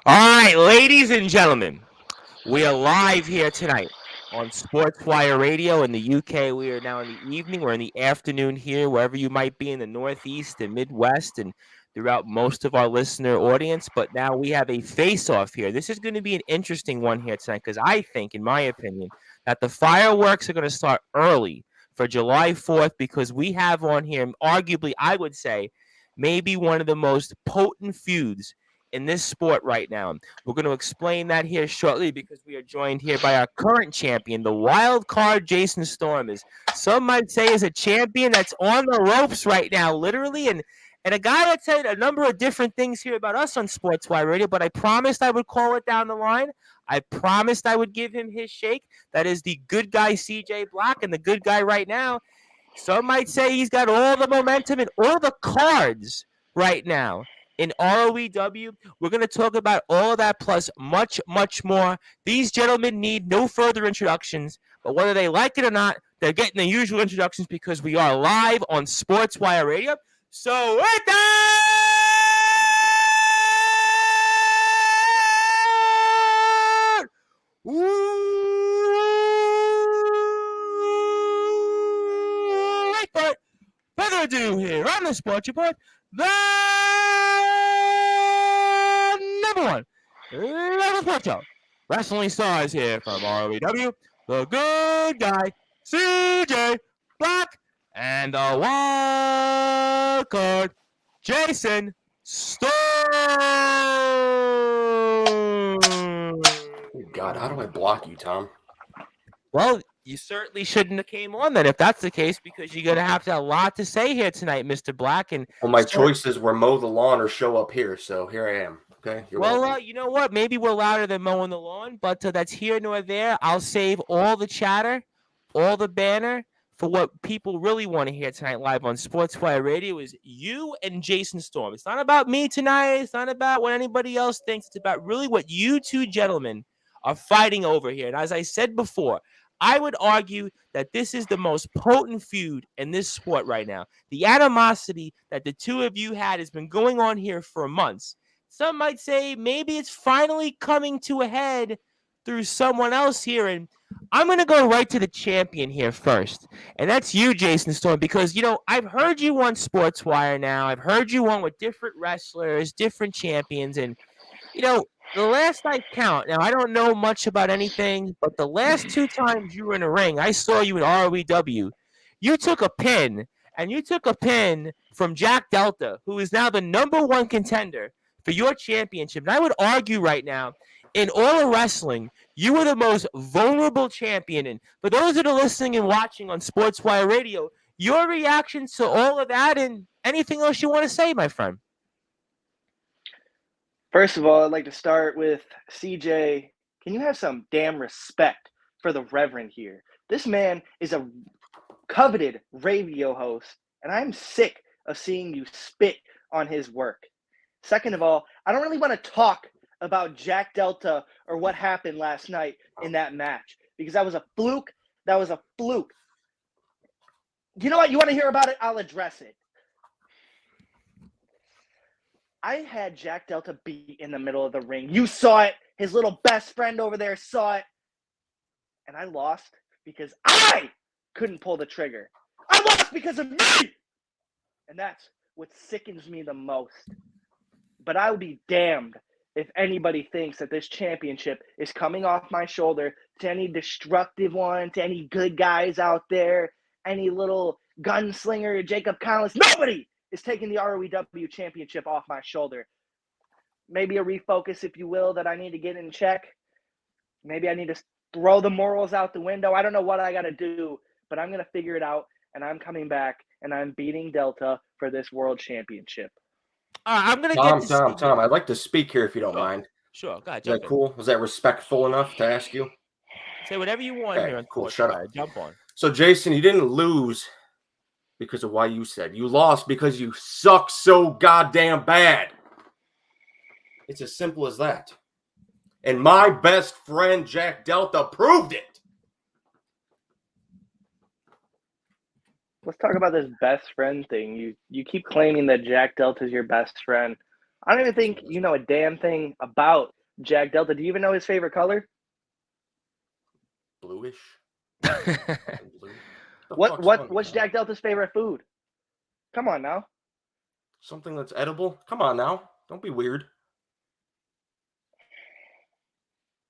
All right, ladies and gentlemen, we are live here tonight on Sportswire Radio in the UK. We are now in the evening. We're in the afternoon here, wherever you might be in the Northeast and Midwest and throughout most of our listener audience. But now we have a face-off here. This is going to be an interesting one here tonight because I think, in my opinion, that the fireworks are going to start early for July 4th because we have on here, arguably, I would say, maybe one of the most potent feuds in this sport right now. We're going to explain that here shortly because we are joined here by our current champion, the wild card Jason Storm. Is some might say is a champion that's on the ropes right now, literally, and a guy that said a number of different things here about us on Sportswire Radio, but I promised I would call it down the line. I promised I would give him his shake. That is the good guy CJ Black, and the good guy right now. Some might say he's got all the momentum and all the cards right now in ROEW. We're going to talk about all of that plus much, much more. These gentlemen need no further introductions, but whether they like it or not, they're getting the usual introductions because we are live on Sportswire Radio. So with that, but further ado here on the Sports Report, the number one level sports show. Wrestling stars here from ROEW, the good guy, CJ Black, and the wild card, Jason Storm. God, how do I block you, Tom? Well, you certainly shouldn't have came on then if that's the case because you're going to have a lot to say here tonight, Mr. Black. And well, my choices were mow the lawn or show up here, so here I am. Okay. You know what? Maybe we're louder than mowing the lawn, but that's here nor there. I'll save all the chatter, all the banner for what people really want to hear tonight live on Sportswire Radio is you and Jason Storm. It's not about me tonight. It's not about what anybody else thinks. It's about really what you two gentlemen are fighting over here. And as I said before, I would argue that this is the most potent feud in this sport right now. The animosity that the two of you had has been going on here for months. Some might say maybe it's finally coming to a head through someone else here. And I'm going to go right to the champion here first. And that's you, Jason Storm, because, I've heard you on Sportswire now. I've heard you on with different wrestlers, different champions. And, the last I count, now I don't know much about anything, but the last two times you were in a ring, I saw you at ROEW. You took a pin, and you took a pin from Jack Delta, who is now the number one contender for your championship. And I would argue right now, in all of wrestling, you were the most vulnerable champion. And for those that are listening and watching on Sportswire Radio, your reactions to all of that and anything else you want to say, my friend? First of all, I'd like to start with CJ. Can you have some damn respect for the Reverend here? This man is a coveted radio host, and I'm sick of seeing you spit on his work. Second of all, I don't really want to talk about Jack Delta or what happened last night in that match because that was a fluke. That was a fluke. You know what? You want to hear about it? I'll address it. I had Jack Delta beat in the middle of the ring. You saw it. His little best friend over there saw it. And I lost because I couldn't pull the trigger. I lost because of me! And that's what sickens me the most. But I will be damned if anybody thinks that this championship is coming off my shoulder to any destructive one, to any good guys out there, any little gunslinger, Jacob Collins. Nobody is taking the ROEW championship off my shoulder. Maybe a refocus, if you will, that I need to get in check. Maybe I need to throw the morals out the window. I don't know what I got to do, but I'm going to figure it out, and I'm coming back, and I'm beating Delta for this world championship. I'm going to Tom, I'd like to speak here if you don't mind. Sure, go ahead. Is that cool? Was that respectful enough to ask you? Say whatever you want here. Cool, shut up. Jump on. So, Jason, you didn't lose because of why you said. You lost because you suck so goddamn bad. It's as simple as that. And my best friend, Jack Delta, proved it. Let's talk about this best friend thing. You keep claiming that Jack Delta is your best friend. I don't even think you know a damn thing about Jack Delta. Do you even know his favorite color? Bluish. Blue. What's Jack Delta's favorite food? Come on now. Something that's edible? Come on now. Don't be weird.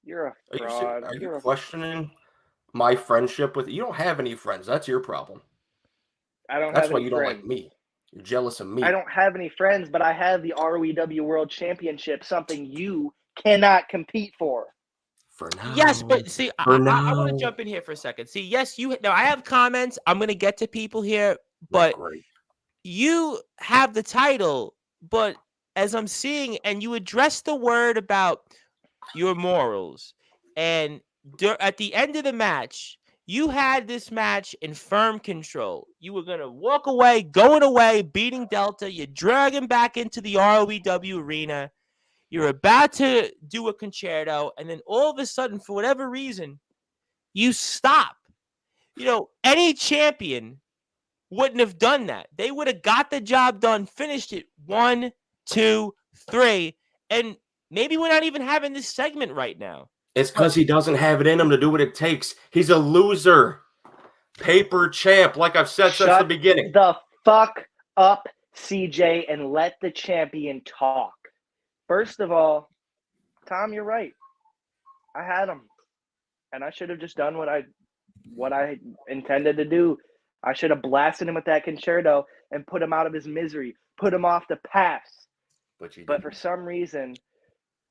You're a fraud. Are you questioning my friendship with you? You don't have any friends. That's your problem. I don't That's have why any you friends. don't like me. You're jealous of me. I don't have any friends, but I have the ROEW World Championship, something you cannot compete for. For now. Yes, but see, I want to jump in here for a second. See, yes, now I have comments. I'm going to get to people here, but you have the title. But as I'm seeing, and you address the word about your morals, and at the end of the match, you had this match in firm control. You were going to walk away, going away, beating Delta. You drag him back into the ROEW arena. You're about to do a concerto, and then all of a sudden, for whatever reason, you stop. Any champion wouldn't have done that. They would have got the job done, finished it 1, 2, 3, and maybe we're not even having this segment right now. It's because he doesn't have it in him to do what it takes. He's a loser. Paper champ, like I've said since the beginning. Shut the fuck up, CJ, and let the champion talk. First of all, Tom, you're right. I had him, and I should have just done what I intended to do. I should have blasted him with that concerto and put him out of his misery, put him off the pass. But for some reason,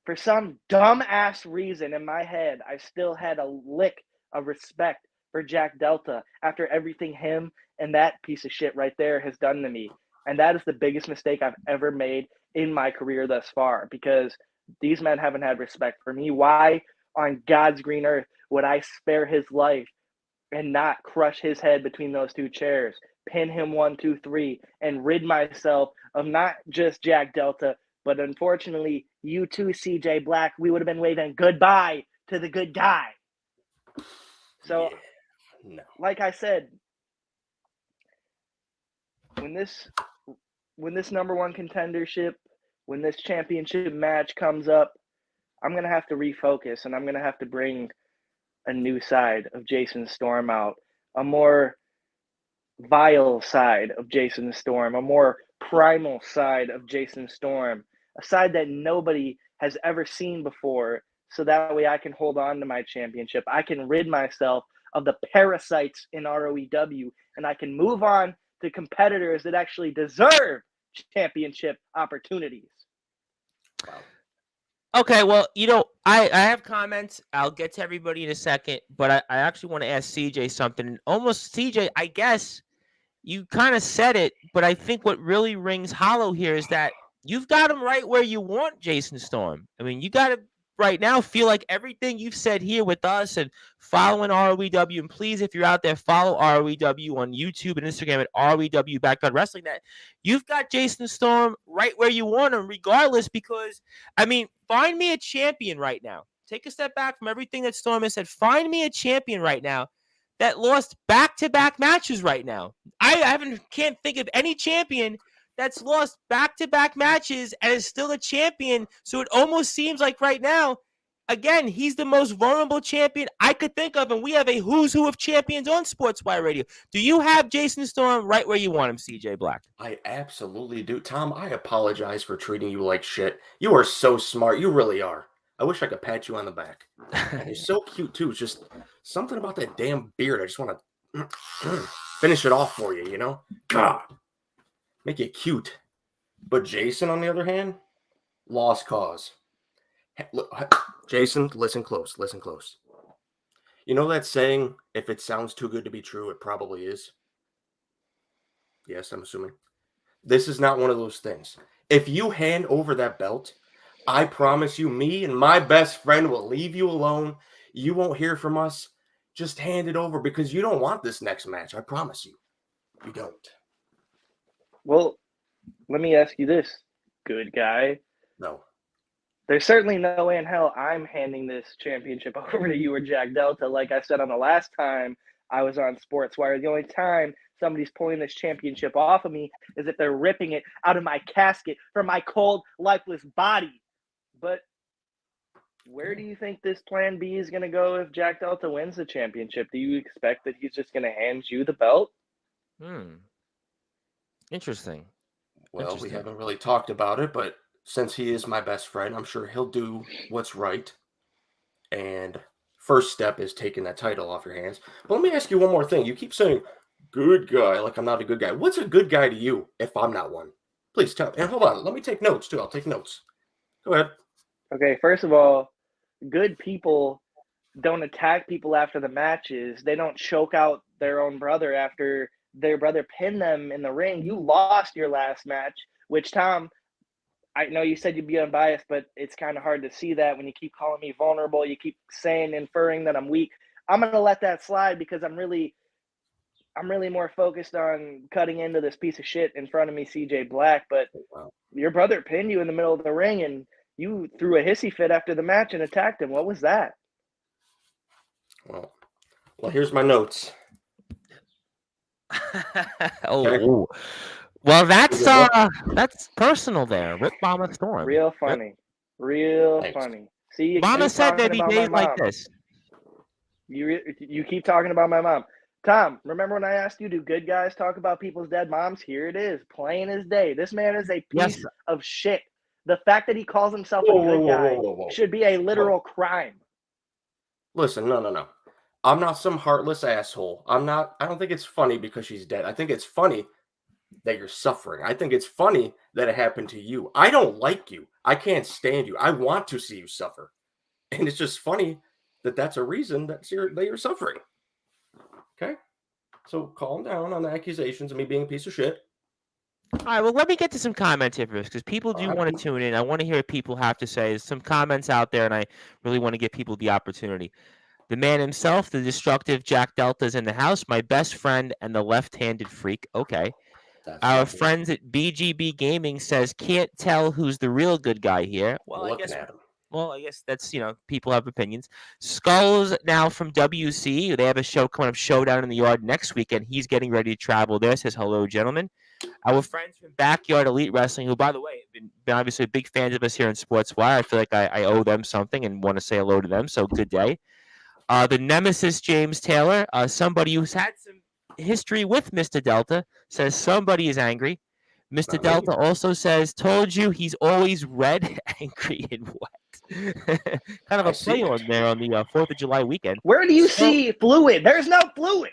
for some dumb-ass reason in my head, I still had a lick of respect for Jack Delta after everything him and that piece of shit right there has done to me. And that is the biggest mistake I've ever made in my career thus far, because these men haven't had respect for me. Why on God's green earth would I spare his life and not crush his head between those two chairs, pin him 1, 2, 3, and rid myself of not just Jack Delta, but unfortunately, you too, CJ Black. We would have been waving goodbye to the good guy. So, like I said, when this number one contendership, when this championship match comes up, I'm going to have to refocus, and I'm going to have to bring a new side of Jason Storm out, a more vile side of Jason Storm, a more primal side of Jason Storm, a side that nobody has ever seen before, so that way I can hold on to my championship. I can rid myself of the parasites in ROEW, and I can move on to competitors that actually deserve championship opportunities. Wow. Okay, well, I have comments. I'll get to everybody in a second, but I actually want to ask CJ something. Almost, CJ, I guess you kind of said it, but I think what really rings hollow here is that you've got him right where you want Jason Storm. I mean, you got to right now feel like everything you've said here with us and following ROEW. And please, if you're out there, follow ROEW on YouTube and Instagram at ROEW Backyard Wrestling. That you've got Jason Storm right where you want him, regardless. Because find me a champion right now. Take a step back from everything that Storm has said. Find me a champion right now that lost back-to-back matches right now. I can't think of any champion that's lost back-to-back matches and is still a champion. So it almost seems like right now, again, he's the most vulnerable champion I could think of, and we have a who's who of champions on Sportswire Radio. Do you have Jason Storm right where you want him, CJ Black? I absolutely do. Tom, I apologize for treating you like shit. You are so smart. You really are. I wish I could pat you on the back. And you're so cute, too. It's just something about that damn beard. I just want to finish it off for you, God. Make it cute. But Jason, on the other hand, lost cause. Jason, listen close. Listen close. You know that saying, if it sounds too good to be true, it probably is? Yes, I'm assuming. This is not one of those things. If you hand over that belt, I promise you, me and my best friend will leave you alone. You won't hear from us. Just hand it over because you don't want this next match. I promise you. You don't. Well, let me ask you this, good guy. No. There's certainly no way in hell I'm handing this championship over to you or Jack Delta. Like I said on the last time I was on Sportswire, the only time somebody's pulling this championship off of me is if they're ripping it out of my casket from my cold, lifeless body. But Where do you think this plan B is going to go if Jack Delta wins the championship? Do you expect that he's just going to hand you the belt? Interesting. Well, we haven't really talked about it, but since he is my best friend, I'm sure he'll do what's right. And first step is taking that title off your hands. But let me ask you one more thing. You keep saying good guy, like I'm not a good guy. What's a good guy to you if I'm not one? Please tell me. And hold on, let me take notes too. I'll take notes. Go ahead. Okay, first of all, good people don't attack people after the matches. They don't choke out their own brother after their brother pinned them in the ring. You lost your last match, which, Tom, I know you said you'd be unbiased, but it's kind of hard to see that when you keep calling me vulnerable. You keep inferring that I'm weak. I'm going to let that slide because I'm really more focused on cutting into this piece of shit in front of me, CJ Black. But your brother pinned you in the middle of the ring, and you threw a hissy fit after the match and attacked him. What was that? Well, here's my notes. Well, that's personal there. Rip Mama Storm. Real funny. Funny. See, Mama said there'd be days like this. You keep talking about my mom. Tom, remember when I asked you, do good guys talk about people's dead moms? Here it is, plain as day. This man is a piece of shit. The fact that he calls himself a good guy should be a literal crime. Listen, no. I'm not some heartless asshole. I don't think it's funny because she's dead. I think it's funny that you're suffering. I think it's funny that it happened to you. I don't like you. I can't stand you. I want to see you suffer. And it's just funny that that's a reason that you're suffering. Okay? So calm down on the accusations of me being a piece of shit. All right, well, let me get to some comments here first, because people do want to tune in. I want to hear what people have to say. There's some comments out there, and I really want to give people the opportunity. The man himself, the destructive Jack Delta, is in the house. My best friend and the left-handed freak. Okay. Our friends at BGB Gaming says, can't tell who's the real good guy here. Well, I guess that's, people have opinions. Skulls now from WC. They have a show coming up, Showdown in the Yard, next weekend. He's getting ready to travel there. Says, hello, gentlemen. Our friends from Backyard Elite Wrestling, who, by the way, have been obviously big fans of us here in Sportswire. I feel like I owe them something and want to say hello to them, so good day. The Nemesis James Taylor, somebody who's had some history with Mr. Delta, says somebody is angry. Mr. Delta also says, told you he's always red, angry, and wet. Kind of a play on there on the 4th of July weekend. Where do you see fluid? There's no fluid.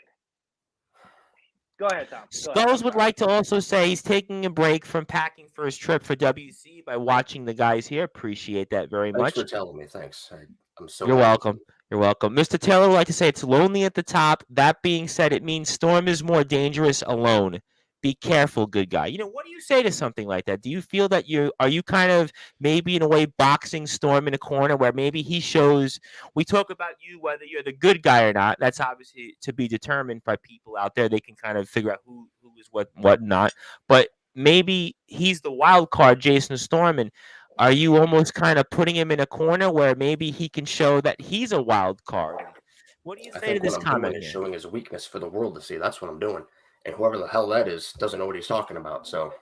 Go ahead, Tom. Skulls would like to also say he's taking a break from packing for his trip for WC by watching the guys here. Appreciate that very much. Thanks for telling me. Thanks. I'm so You're welcome. You're welcome. Mr. Taylor would like to say it's lonely at the top. That being said, it means Storm is more dangerous alone. Be careful, good guy. What do you say to something like that? Do you feel that are you kind of maybe in a way boxing Storm in a corner where maybe he shows, we talk about you, whether you're the good guy or not. That's obviously to be determined by people out there. They can kind of figure out who is what not. But maybe he's the wild card, Jason Storm, and are you almost kind of putting him in a corner where maybe he can show that he's a wild card? What do you say to this comment? Is showing his weakness for the world to see. That's what I'm doing. And whoever the hell that is doesn't know what he's talking about. So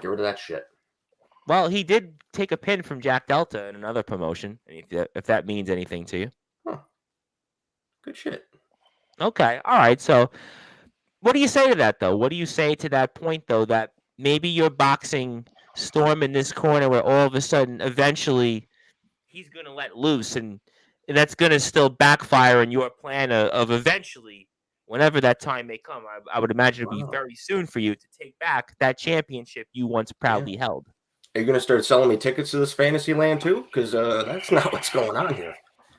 get rid of that shit. Well, he did take a pin from Jack Delta in another promotion, if that means anything to you. Huh. Good shit. Okay. All right. So what do you say to that, though? What do you say to that point, though, that maybe you're boxing Storm in this corner where all of a sudden, eventually, he's going to let loose, and that's going to still backfire in your plan of eventually, whenever that time may come, I would imagine it'll be very soon for you to take back that championship you once proudly held. Are you going to start selling me tickets to this fantasy land too? Because that's not what's going on here.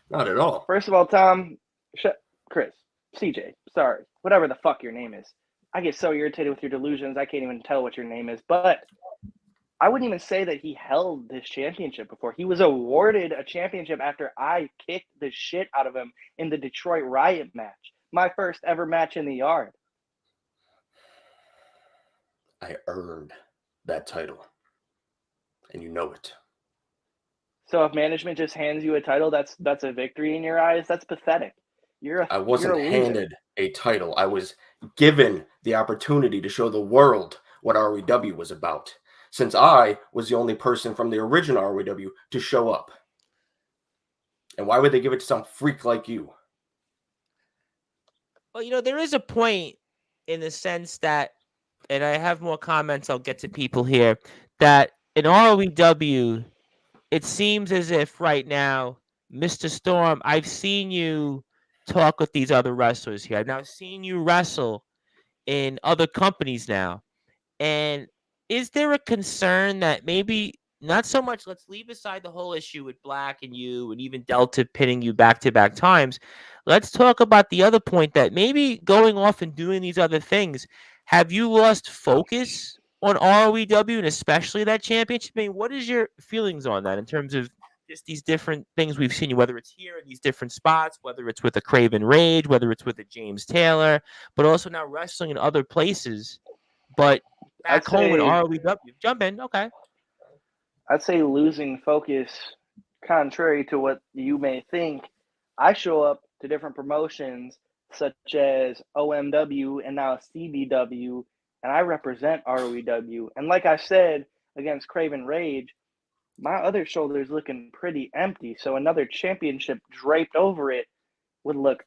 Not at all. First of all, Tom, Chris, CJ, sorry, whatever the fuck your name is. I get so irritated with your delusions, I can't even tell what your name is. But I wouldn't even say that he held this championship before. He was awarded a championship after I kicked the shit out of him in the Detroit Riot match. My first ever match in the Yard. I earned that title. And you know it. So if management just hands you a title, that's a victory in your eyes? That's pathetic. I wasn't handed a title. I was given the opportunity to show the world what ROEW was about, since I was the only person from the original ROEW to show up. And why would they give it to some freak like you? Well, there is a point in the sense that, and I have more comments, I'll get to people here, that in ROEW, it seems as if right now, Mr. Storm, I've seen you talk with these other wrestlers here. I've now seen you wrestle in other companies now. And is there a concern that maybe not so much, let's leave aside the whole issue with Black and you and even Delta pinning you back-to-back times. Let's talk about the other point that maybe going off and doing these other things, have you lost focus on ROEW and especially that championship? I mean, what is your feelings on that in terms of just these different things we've seen you, whether it's here in these different spots, whether it's with a Craven Rage, whether it's with a James Taylor, but also now wrestling in other places, but I'd back home in say ROEW. Jump in, okay. I'd say losing focus, contrary to what you may think. I show up to different promotions such as OMW and now CBW, and I represent ROEW. And like I said against Craven Rage, my other shoulder's looking pretty empty. So another championship draped over it would look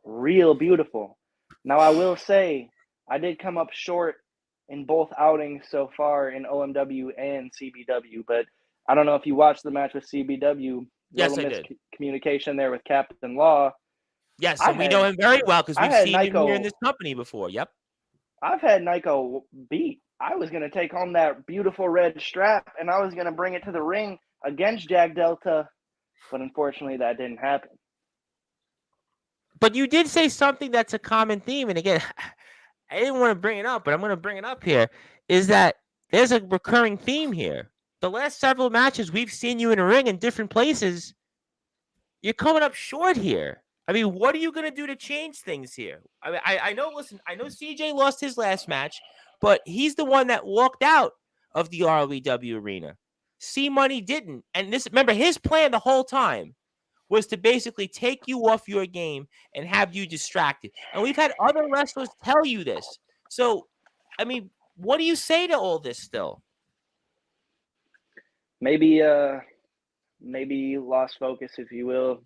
real beautiful. Now, I will say I did come up short in both outings so far in OMW and CBW, but I don't know if you watched the match with CBW. Yes, Little I did. miscommunication there with Captain Law. Yes, I and we know had him very well because I we've had seen him here in Nyko. this company before. Yep. I've had Nyko beat. I was going to take home that beautiful red strap, and I was going to bring it to the ring against Jack Delta, but unfortunately that didn't happen. But you did say something that's a common theme, and again, I didn't want to bring it up, but I'm going to bring it up here, is that there's a recurring theme here. The last several matches we've seen you in a ring in different places, you're coming up short here. I mean, what are you going to do to change things here? I mean, I know, listen, I know CJ lost his last match, but he's the one that walked out of the ROEW arena. C-Money didn't. And remember, his plan the whole time was to basically take you off your game and have you distracted. And we've had other wrestlers tell you this. So, I mean, what do you say to all this still? Maybe lost focus, if you will.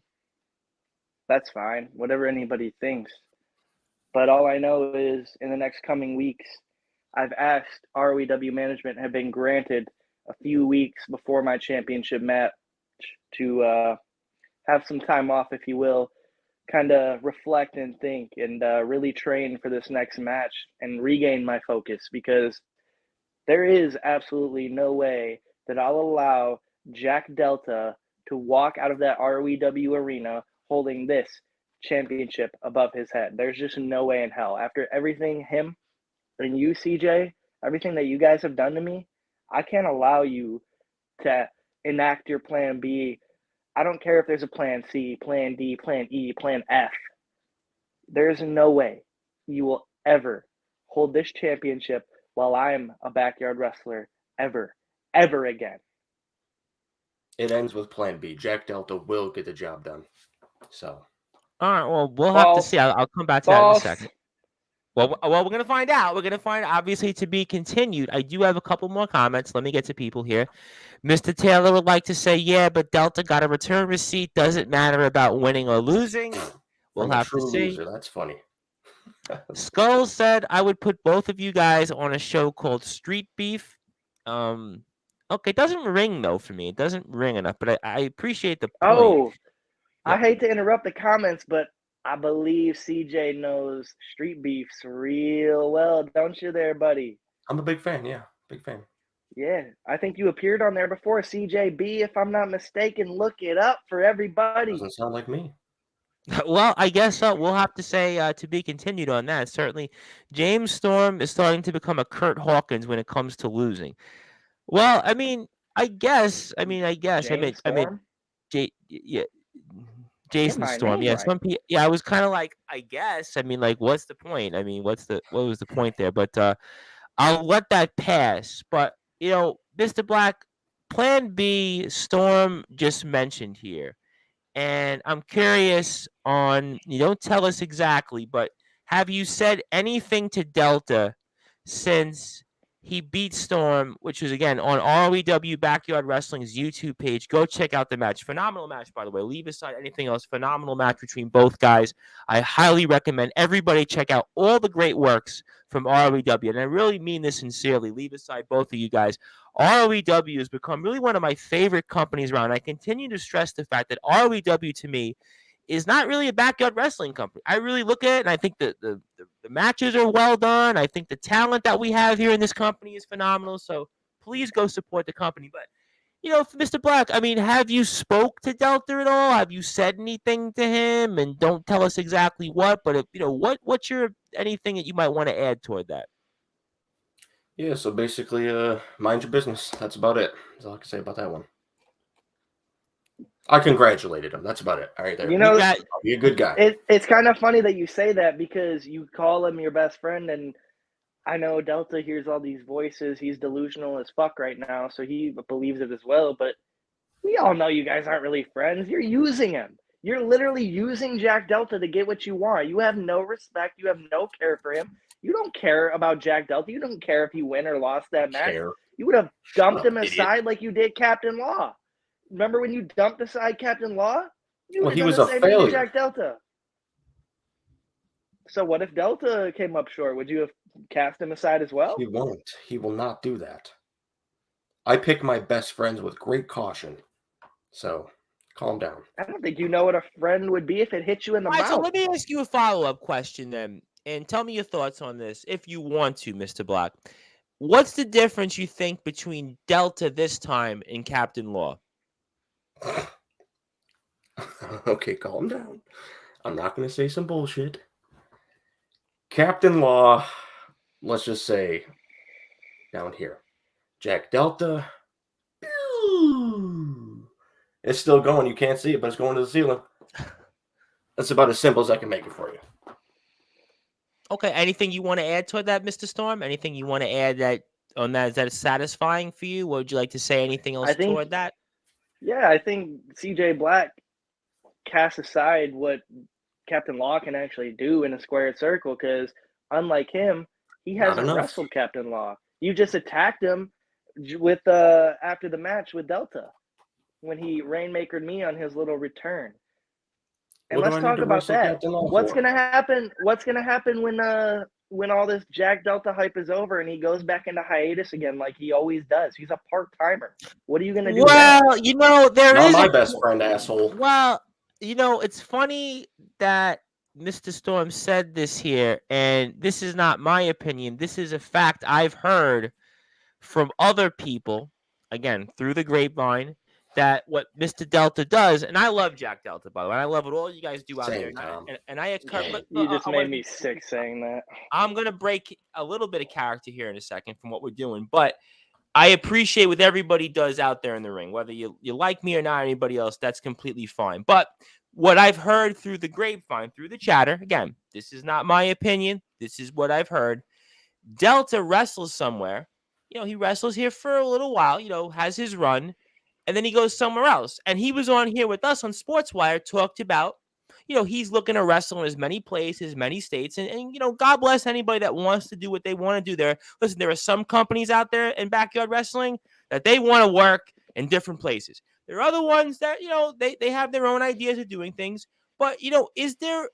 That's fine. Whatever anybody thinks. But all I know is in the next coming weeks, I've asked ROEW management, have been granted a few weeks before my championship match to have some time off, if you will, kind of reflect and think and really train for this next match and regain my focus, because there is absolutely no way that I'll allow Jack Delta to walk out of that ROEW arena holding this championship above his head. There's just no way in hell. After everything him and you, CJ, everything that you guys have done to me, I can't allow you to enact your plan B. I don't care if there's a plan C, plan D, plan E, plan F. There's no way you will ever hold this championship while I'm a backyard wrestler ever again. It ends with plan B. Jack Delta will get the job done. So. All right, well, we'll have to see. I'll come back to that in a second. Well, we're going to find out. We're going to find, obviously, to be continued. I do have a couple more comments. Let me get to people here. Mr. Taylor would like to say, yeah, but Delta got a return receipt. Doesn't matter about winning or losing. We'll have to see. Loser. That's funny. Skull said, I would put both of you guys on a show called Street Beef. Okay, it doesn't ring, though, for me. It doesn't ring enough, but I appreciate the point. Oh, yep. I hate to interrupt the comments, but I believe CJ knows Street Beefs real well, don't you there, buddy? I'm a big fan, yeah. Big fan. Yeah, I think you appeared on there before, CJB, if I'm not mistaken. Look it up for everybody. Doesn't sound like me. Well, I guess we'll have to say to be continued on that. Certainly, James Storm is starting to become a Kurt Hawkins when it comes to losing. Well, I mean, I guess. James Storm? Jason Storm. Yeah, some people. Yeah, I was kind of like, I guess. I mean, like, what's the point? I mean, what was the point there? But I'll let that pass. But Mr. Black, Plan B, Storm just mentioned here. And I'm curious on, you don't tell us exactly, but have you said anything to Delta since he beat Storm, which was, again, on ROEW Backyard Wrestling's YouTube page. Go check out the match. Phenomenal match, by the way. Leave aside anything else. Phenomenal match between both guys. I highly recommend everybody check out all the great works from ROEW. And I really mean this sincerely. Leave aside both of you guys. ROEW has become really one of my favorite companies around. I continue to stress the fact that ROEW, to me, is not really a backyard wrestling company. I really look at it, and I think the matches are well done. I think the talent that we have here in this company is phenomenal. So please go support the company. But, Mr. Black, I mean, have you spoke to Delta at all? Have you said anything to him? And don't tell us exactly what, but if, what's your anything that you might want to add toward that? Yeah, so basically, mind your business. That's about it. That's all I can say about that one. I congratulated him. That's about it. All right, there. Be a good guy. It's kind of funny that you say that because you call him your best friend, and I know Delta hears all these voices. He's delusional as fuck right now, so he believes it as well. But we all know you guys aren't really friends. You're using him. You're literally using Jack Delta to get what you want. You have no respect. You have no care for him. You don't care about Jack Delta. You don't care if he win or lost that match. You would have dumped him aside like you did Captain Law. Remember when you dumped aside Captain Law? He was a failure. Jack Delta. So what if Delta came up short? Would you have cast him aside as well? He won't. He will not do that. I pick my best friends with great caution. So calm down. I don't think you know what a friend would be if it hit you in the mouth. So let me ask you a follow-up question then, and tell me your thoughts on this if you want to, Mr. Black. What's the difference you think between Delta this time and Captain Law? Okay, calm down. I'm not going to say some bullshit. Captain Law, let's just say, down here. Jack Delta. It's still going. You can't see it, but it's going to the ceiling. That's about as simple as I can make it for you. Okay, anything you want to add to that, Mr. Storm? Anything you want to add on that? Is that satisfying for you? Or would you like to say anything else toward that? Yeah, I think CJ Black casts aside what Captain Law can actually do in a squared circle because, unlike him, he hasn't wrestled Captain Law. You just attacked him with after the match with Delta when he Rainmakered me on his little return. And let's talk about that. What's gonna happen? What's gonna happen when all this Jack Delta hype is over and he goes back into hiatus again like he always does? He's a part-timer. What are you going to do? Well, there is my best friend, asshole. Well, it's funny that Mr. Storm said this here, and this is not my opinion. This is a fact I've heard from other people, again, through the grapevine, that what Mr. Delta does, and I love Jack Delta, by the way. I love what all you guys do out there. You just made me sick saying that. I'm going to break a little bit of character here in a second from what we're doing, but I appreciate what everybody does out there in the ring. Whether you like me or not, anybody else, that's completely fine. But what I've heard through the grapevine, through the chatter, again, this is not my opinion. This is what I've heard. Delta wrestles somewhere. He wrestles here for a little while, has his run. And then he goes somewhere else. And he was on here with us on Sportzwire, talked about, he's looking to wrestle in as many places, many states. And God bless anybody that wants to do what they want to do there. Listen, there are some companies out there in backyard wrestling that they want to work in different places. There are other ones that, they have their own ideas of doing things. But, is there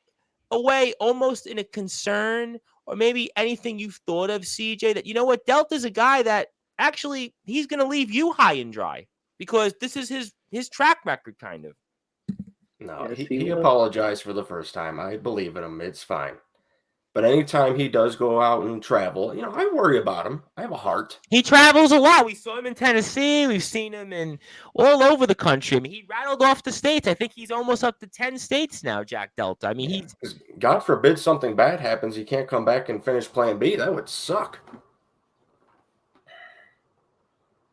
a way almost in a concern or maybe anything you've thought of, CJ, that, Delta's a guy that actually he's going to leave you high and dry? Because this is his track record, kind of. No, he apologized for the first time. I believe in him. It's fine. But anytime he does go out and travel, I worry about him. I have a heart. He travels a lot. We saw him in Tennessee. We've seen him in all over the country. I mean, he rattled off the states. I think he's almost up to 10 states now, Jack Delta. I mean, God forbid something bad happens. He can't come back and finish Plan B. That would suck.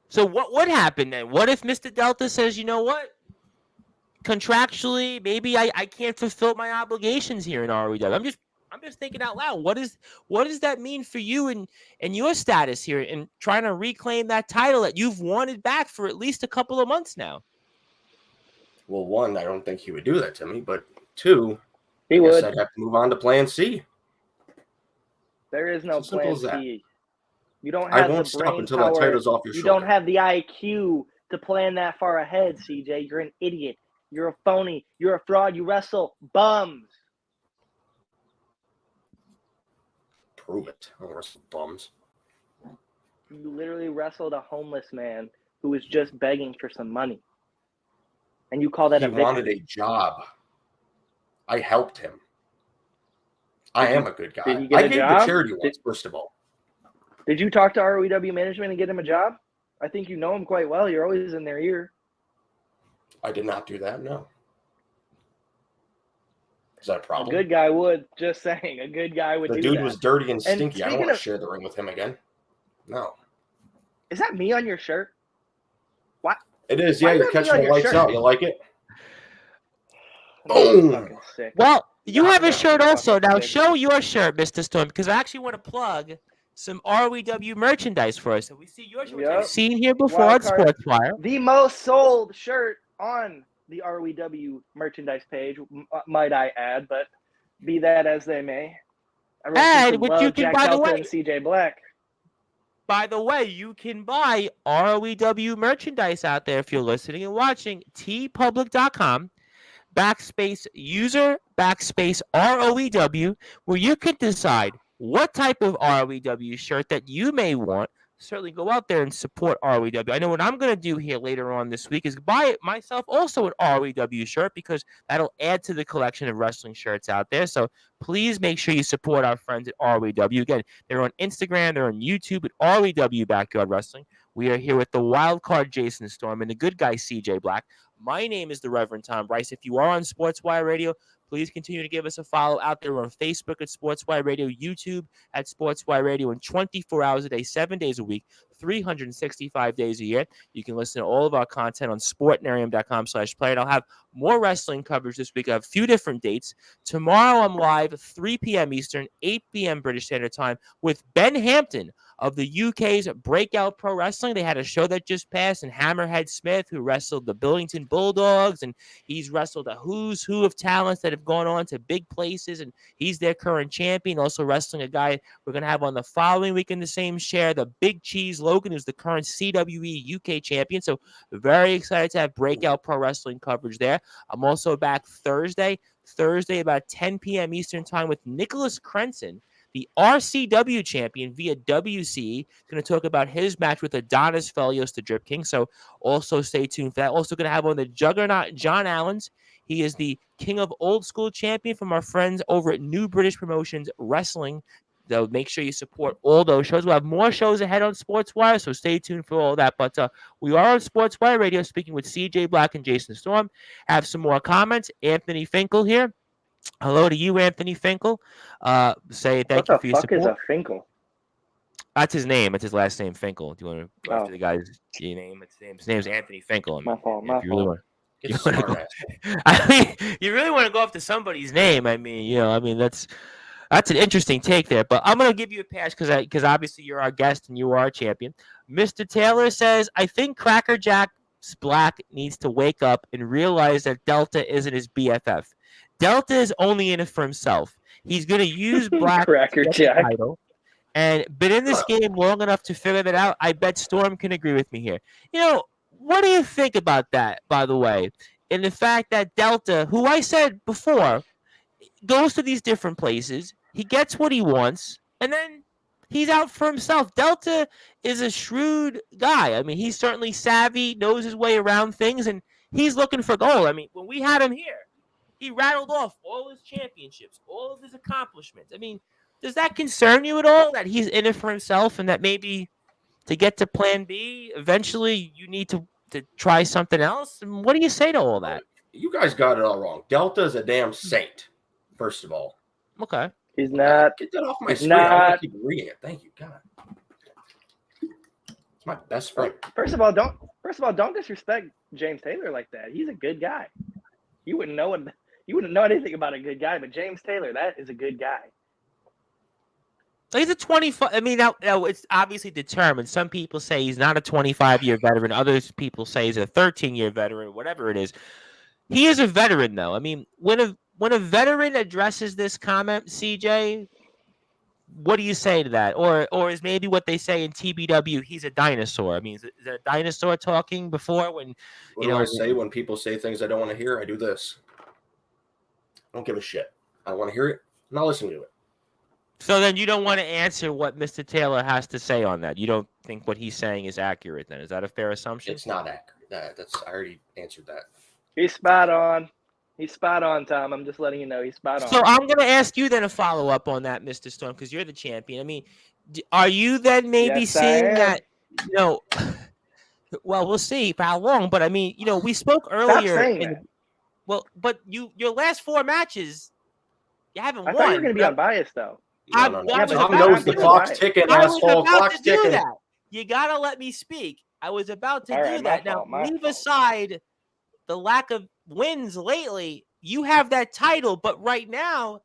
So what would happen then? What if Mr. Delta says, you know what? Contractually, maybe I can't fulfill my obligations here in ROEW. I'm just thinking out loud. What does that mean for you and your status here in trying to reclaim that title that you've wanted back for at least a couple of months now? Well, one, I don't think he would do that to me, but two, he would. I'd have to move on to Plan C. There is no Plan C. You don't I have won't the stop brain until power. that title's off your You shoulder. don't have the IQ to plan that far ahead, CJ. You're an idiot. You're a phony. You're a fraud. You wrestle bums. Prove it. I don't wrestle bums. You literally wrestled a homeless man who was just begging for some money. And you call that He a victory. wanted a job. I helped him. I am a good guy. Did he get I a gave job? the charity once, first of all. Did you talk to ROEW management and get him a job? I think you know him quite well. You're always in their ear. I did not do that, no. Is that a A problem? good guy would. Just saying. A good guy would The do dude that. was dirty and stinky. I don't speaking want to of- share the ring with him again. No. Is that me on your shirt? What? It is, Why yeah. is You're that me catching on the your lights shirt? out. You like it? I'm Boom. fucking sick. Well, you Yeah, have a I'm shirt fucking also. Now sick. show your shirt, Mr. Storm, because I actually want to plug some ROEW merchandise for us. So we see your shirt, which I've Yep. seen here before on Wildcard. Sportswire. The most sold shirt on the ROEW merchandise page, might I add, but be that as they may. Everyone seems And to which love you can, Jack by the Delta way, and CJ Black. By the way, you can buy ROEW merchandise out there if you're listening and watching. tpublic.com /user /ROEW, where you can decide what type of ROEW shirt that you may want. Certainly go out there and support ROEW. I know what I'm going to do here later on this week is buy it myself also an ROEW shirt because that'll add to the collection of wrestling shirts out there. So please make sure you support our friends at ROEW. Again, they're on Instagram, they're on YouTube at ROEW Backyard Wrestling. We are here with the wild card Jason Storm and the good guy CJ Black. My name is the Reverend Tom Bryce. If you are on Sportswire Radio, please continue to give us a follow out there on Facebook at Sportswire Radio, YouTube at Sportswire Radio, and 24 hours a day, 7 days a week, 365 days a year. You can listen to all of our content on sportnarium.com/play. And I'll have more wrestling coverage this week. I have a few different dates. Tomorrow I'm live 3 p.m. Eastern, 8 p.m. British Standard Time with Ben Hampton of the UK's Breakout Pro Wrestling. They had a show that just passed, and Hammerhead Smith, who wrestled the Billington Bulldogs, and he's wrestled a who's who of talents that have gone on to big places, and he's their current champion. Also wrestling a guy we're going to have on the following week in the same share, the Big Cheese Logan, who's the current CWE UK champion. So very excited to have Breakout Pro Wrestling coverage there. I'm also back Thursday about 10 p.m. Eastern Time with Nicholas Crenson, the RCW champion via WCE. He's going to talk about his match with Adonis Felios, the Drip King. So also stay tuned for that. Also going to have on the Juggernaut, John Allens. He is the King of Old School champion from our friends over at New British Promotions Wrestling. So make sure you support all those shows. We'll have more shows ahead on Sportswire, so stay tuned for all that. But we are on Sportswire Radio speaking with CJ Black and Jason Storm. Have some more comments. Anthony Finkel here. Hello to you, Anthony Finkel. Say thank you for your What the fuck is support. a Finkel? That's his name. That's his last name, Finkel. Do you want to go Oh. after the guy's name? His name's Anthony Finkel. I mean, My fault, if my you really fault. want, Get You smart wanna go- ass. I mean, you really want to go after somebody's name. I mean, that's an interesting take there. But I'm gonna give you a pass because obviously you're our guest and you are our champion. Mr. Taylor says, I think Cracker Jack Black needs to wake up and realize that Delta isn't his BFF. Delta is only in it for himself. He's gonna use Black Cracker to get the Jack. title. And been in this game long enough to figure that out. I bet Storm can agree with me here. What do you think about that, by the way? And the fact that Delta, who I said before, goes to these different places, he gets what he wants, and then he's out for himself. Delta is a shrewd guy. I mean, he's certainly savvy, knows his way around things, and he's looking for gold. I mean, when we had him here, he rattled off all his championships, all of his accomplishments. I mean, does that concern you at all that he's in it for himself and that maybe to get to plan B, eventually you need to try something else? And what do you say to all that? You guys got it all wrong. Delta's a damn saint, first of all. Okay. He's not. Get that off my He's screen. I want not- to keep reading it. Thank you, God. It's my best friend. First of all, don't disrespect James Taylor like that. He's a good guy. You wouldn't know anything about a good guy, but James Taylor, that is a good guy. He's a 25. I mean, now it's obviously determined. Some people say he's not a 25-year veteran. Others people say he's a 13-year veteran, whatever it is. He is a veteran, though. I mean, when a veteran addresses this comment, CJ, what do you say to that? Or is maybe what they say in TBW, he's a dinosaur? I mean, is it a dinosaur talking before when, What do I say when people say things I don't want to hear? I do this. I don't give a shit. I want to hear it, and I'll listen to it. So then you don't want to answer what Mr. Taylor has to say on that. You don't think what he's saying is accurate then. Is that a fair assumption? It's not accurate. I already answered that. He's spot on. He's spot on, Tom. I'm just letting you know he's spot on. So I'm going to ask you then a follow-up on that, Mr. Storm, because you're the champion. I mean, are you then maybe Yes, seeing I am. that, well, we'll see for how long, but I mean, we spoke Stop earlier. saying that. Well, but your last 4 matches, you haven't I won. thought you were going to be unbiased, though. No. Yeah, but Tom about knows to the do clock's it. ticking, I was asshole. about Clock's to do ticking. that. You got to let me speak. I was about to All do right, that. Now, leave aside the lack of wins lately. You have that title, but right now,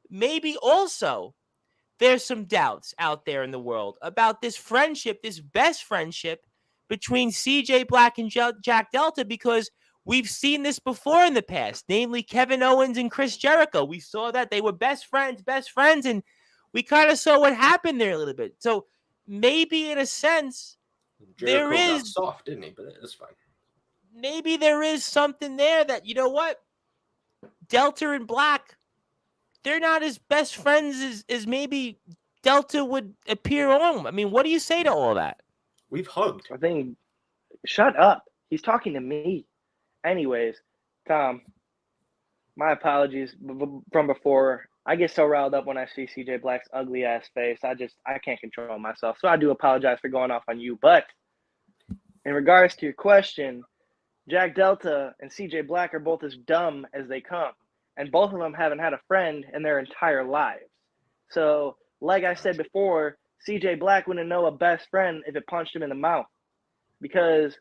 maybe also there's some doubts out there in the world about this friendship, this best friendship between CJ Black and Jack Delta, because we've seen this before in the past, namely Kevin Owens and Chris Jericho. We saw that they were best friends, and we kind of saw what happened there a little bit. So maybe in a sense, Jericho there got is soft, didn't he? But it's fine. Maybe there is something there that, you know what? Delta and Black, they're not as best friends as maybe Delta would appear on. I mean, what do you say to all that? We've hugged. I think, shut up. He's talking to me. Anyways, Tom, my apologies from before. I get so riled up when I see CJ Black's ugly ass face. I can't control myself. So I do apologize for going off on you. But in regards to your question, Jack Delta and CJ Black are both as dumb as they come. And both of them haven't had a friend in their entire lives. So, like I said before, CJ Black wouldn't know a best friend if it punched him in the mouth. Because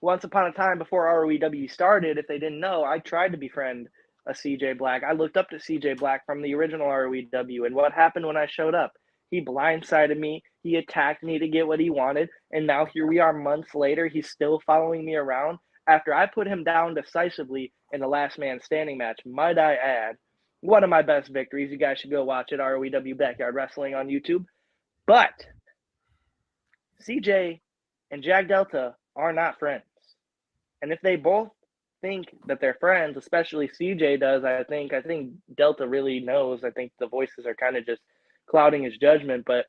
once upon a time before ROEW started, if they didn't know, I tried to befriend a CJ Black. I looked up to CJ Black from the original ROEW. And what happened when I showed up? He blindsided me. He attacked me to get what he wanted. And now here we are months later. He's still following me around after I put him down decisively in the last man standing match. Might I add, one of my best victories. You guys should go watch it, ROEW Backyard Wrestling on YouTube. But CJ and Jack Delta are not friends. And if they both think that they're friends, especially CJ does, I think Delta really knows. I think the voices are kind of just clouding his judgment. But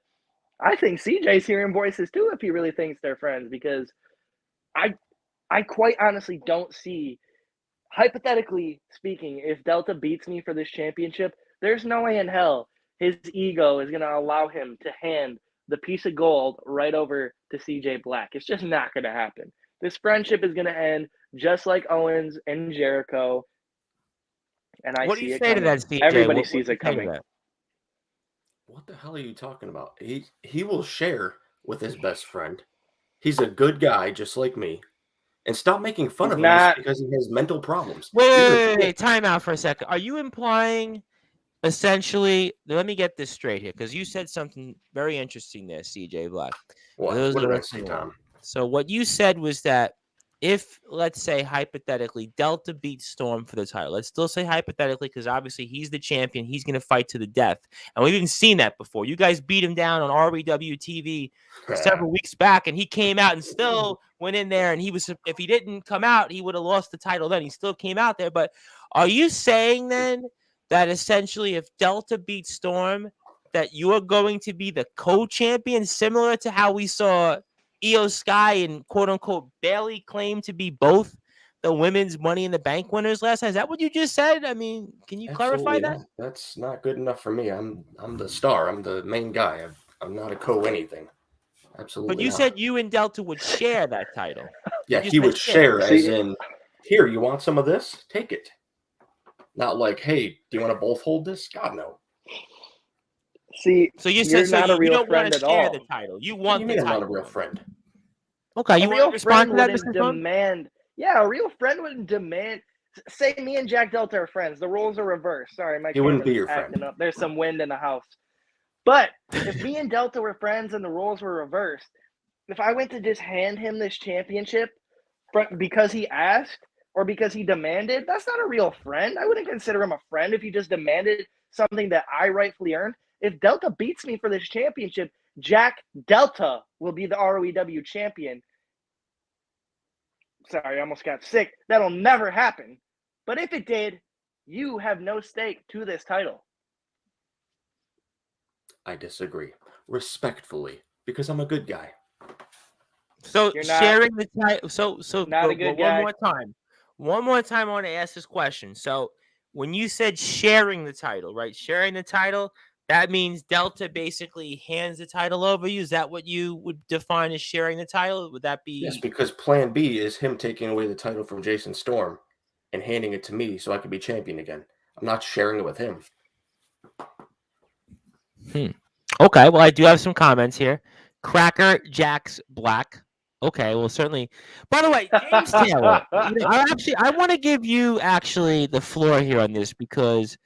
I think CJ's hearing voices too if he really thinks they're friends, because I quite honestly don't see, hypothetically speaking, if Delta beats me for this championship, there's no way in hell his ego is going to allow him to hand the piece of gold right over to CJ Black. It's just not going to happen. This friendship is going to end just like Owens and Jericho. And I What see do you it say coming. to that, CJ? Everybody sees it coming. What the hell are you talking about? He will share with his best friend. He's a good guy, just like me. And stop making fun of him just because he has mental problems. Wait, time out for a second. Are you implying essentially, let me get this straight here, because you said something very interesting there, CJ Black. What did I say, Tom? So what you said was that if, let's say, hypothetically, Delta beats Storm for the title, let's still say hypothetically, because obviously he's the champion, he's going to fight to the death. And we've even seen that before. You guys beat him down on ROEW TV several weeks back, and he came out and still went in there, and if he didn't come out, he would have lost the title then. He still came out there. But are you saying then that essentially if Delta beats Storm, that you are going to be the co-champion, similar to how we saw Io Sky and quote-unquote Bailey claim to be both the women's Money in the Bank winners last time? Is that what you just said? I mean, can you clarify that? Not. That's not good enough for me. I'm the star. I'm the main guy. I'm not a co-anything. Absolutely. But you said you and Delta would share that title. Yeah, he would share, as in, here, you want some of this? Take it. Not like, hey, do you want to both hold this? God, no. See, so you said not a real you don't friend want to at share all. The title. You want the title. I'm not a real friend. Okay, you want to respond to that, Mr. Demand. Yeah, a real friend wouldn't demand. Say me and Jack Delta are friends. The roles are reversed. Sorry, my camera's wouldn't be your acting friend. up. There's some wind in the house. But if me and Delta were friends and the roles were reversed, if I went to just hand him this championship because he asked or because he demanded, that's not a real friend. I wouldn't consider him a friend if he just demanded something that I rightfully earned. If Delta beats me for this championship, Jack Delta will be the ROEW champion. Sorry, I almost got sick. That'll never happen. But if it did, you have no stake to this title. I disagree. Respectfully, because I'm a good guy. So You're not- sharing the title. So Not a good guy. One more time, I want to ask this question. So when you said sharing the title, right? Sharing the title, that means Delta basically hands the title over you. Is that what you would define as sharing the title? Would that be? Yes, because Plan B is him taking away the title from Jason Storm and handing it to me so I can be champion again. I'm not sharing it with him. Okay, well, I do have some comments here. Cracker Jacks Black. Okay, well, certainly. By the way, James Taylor, I want to give you actually the floor here on this because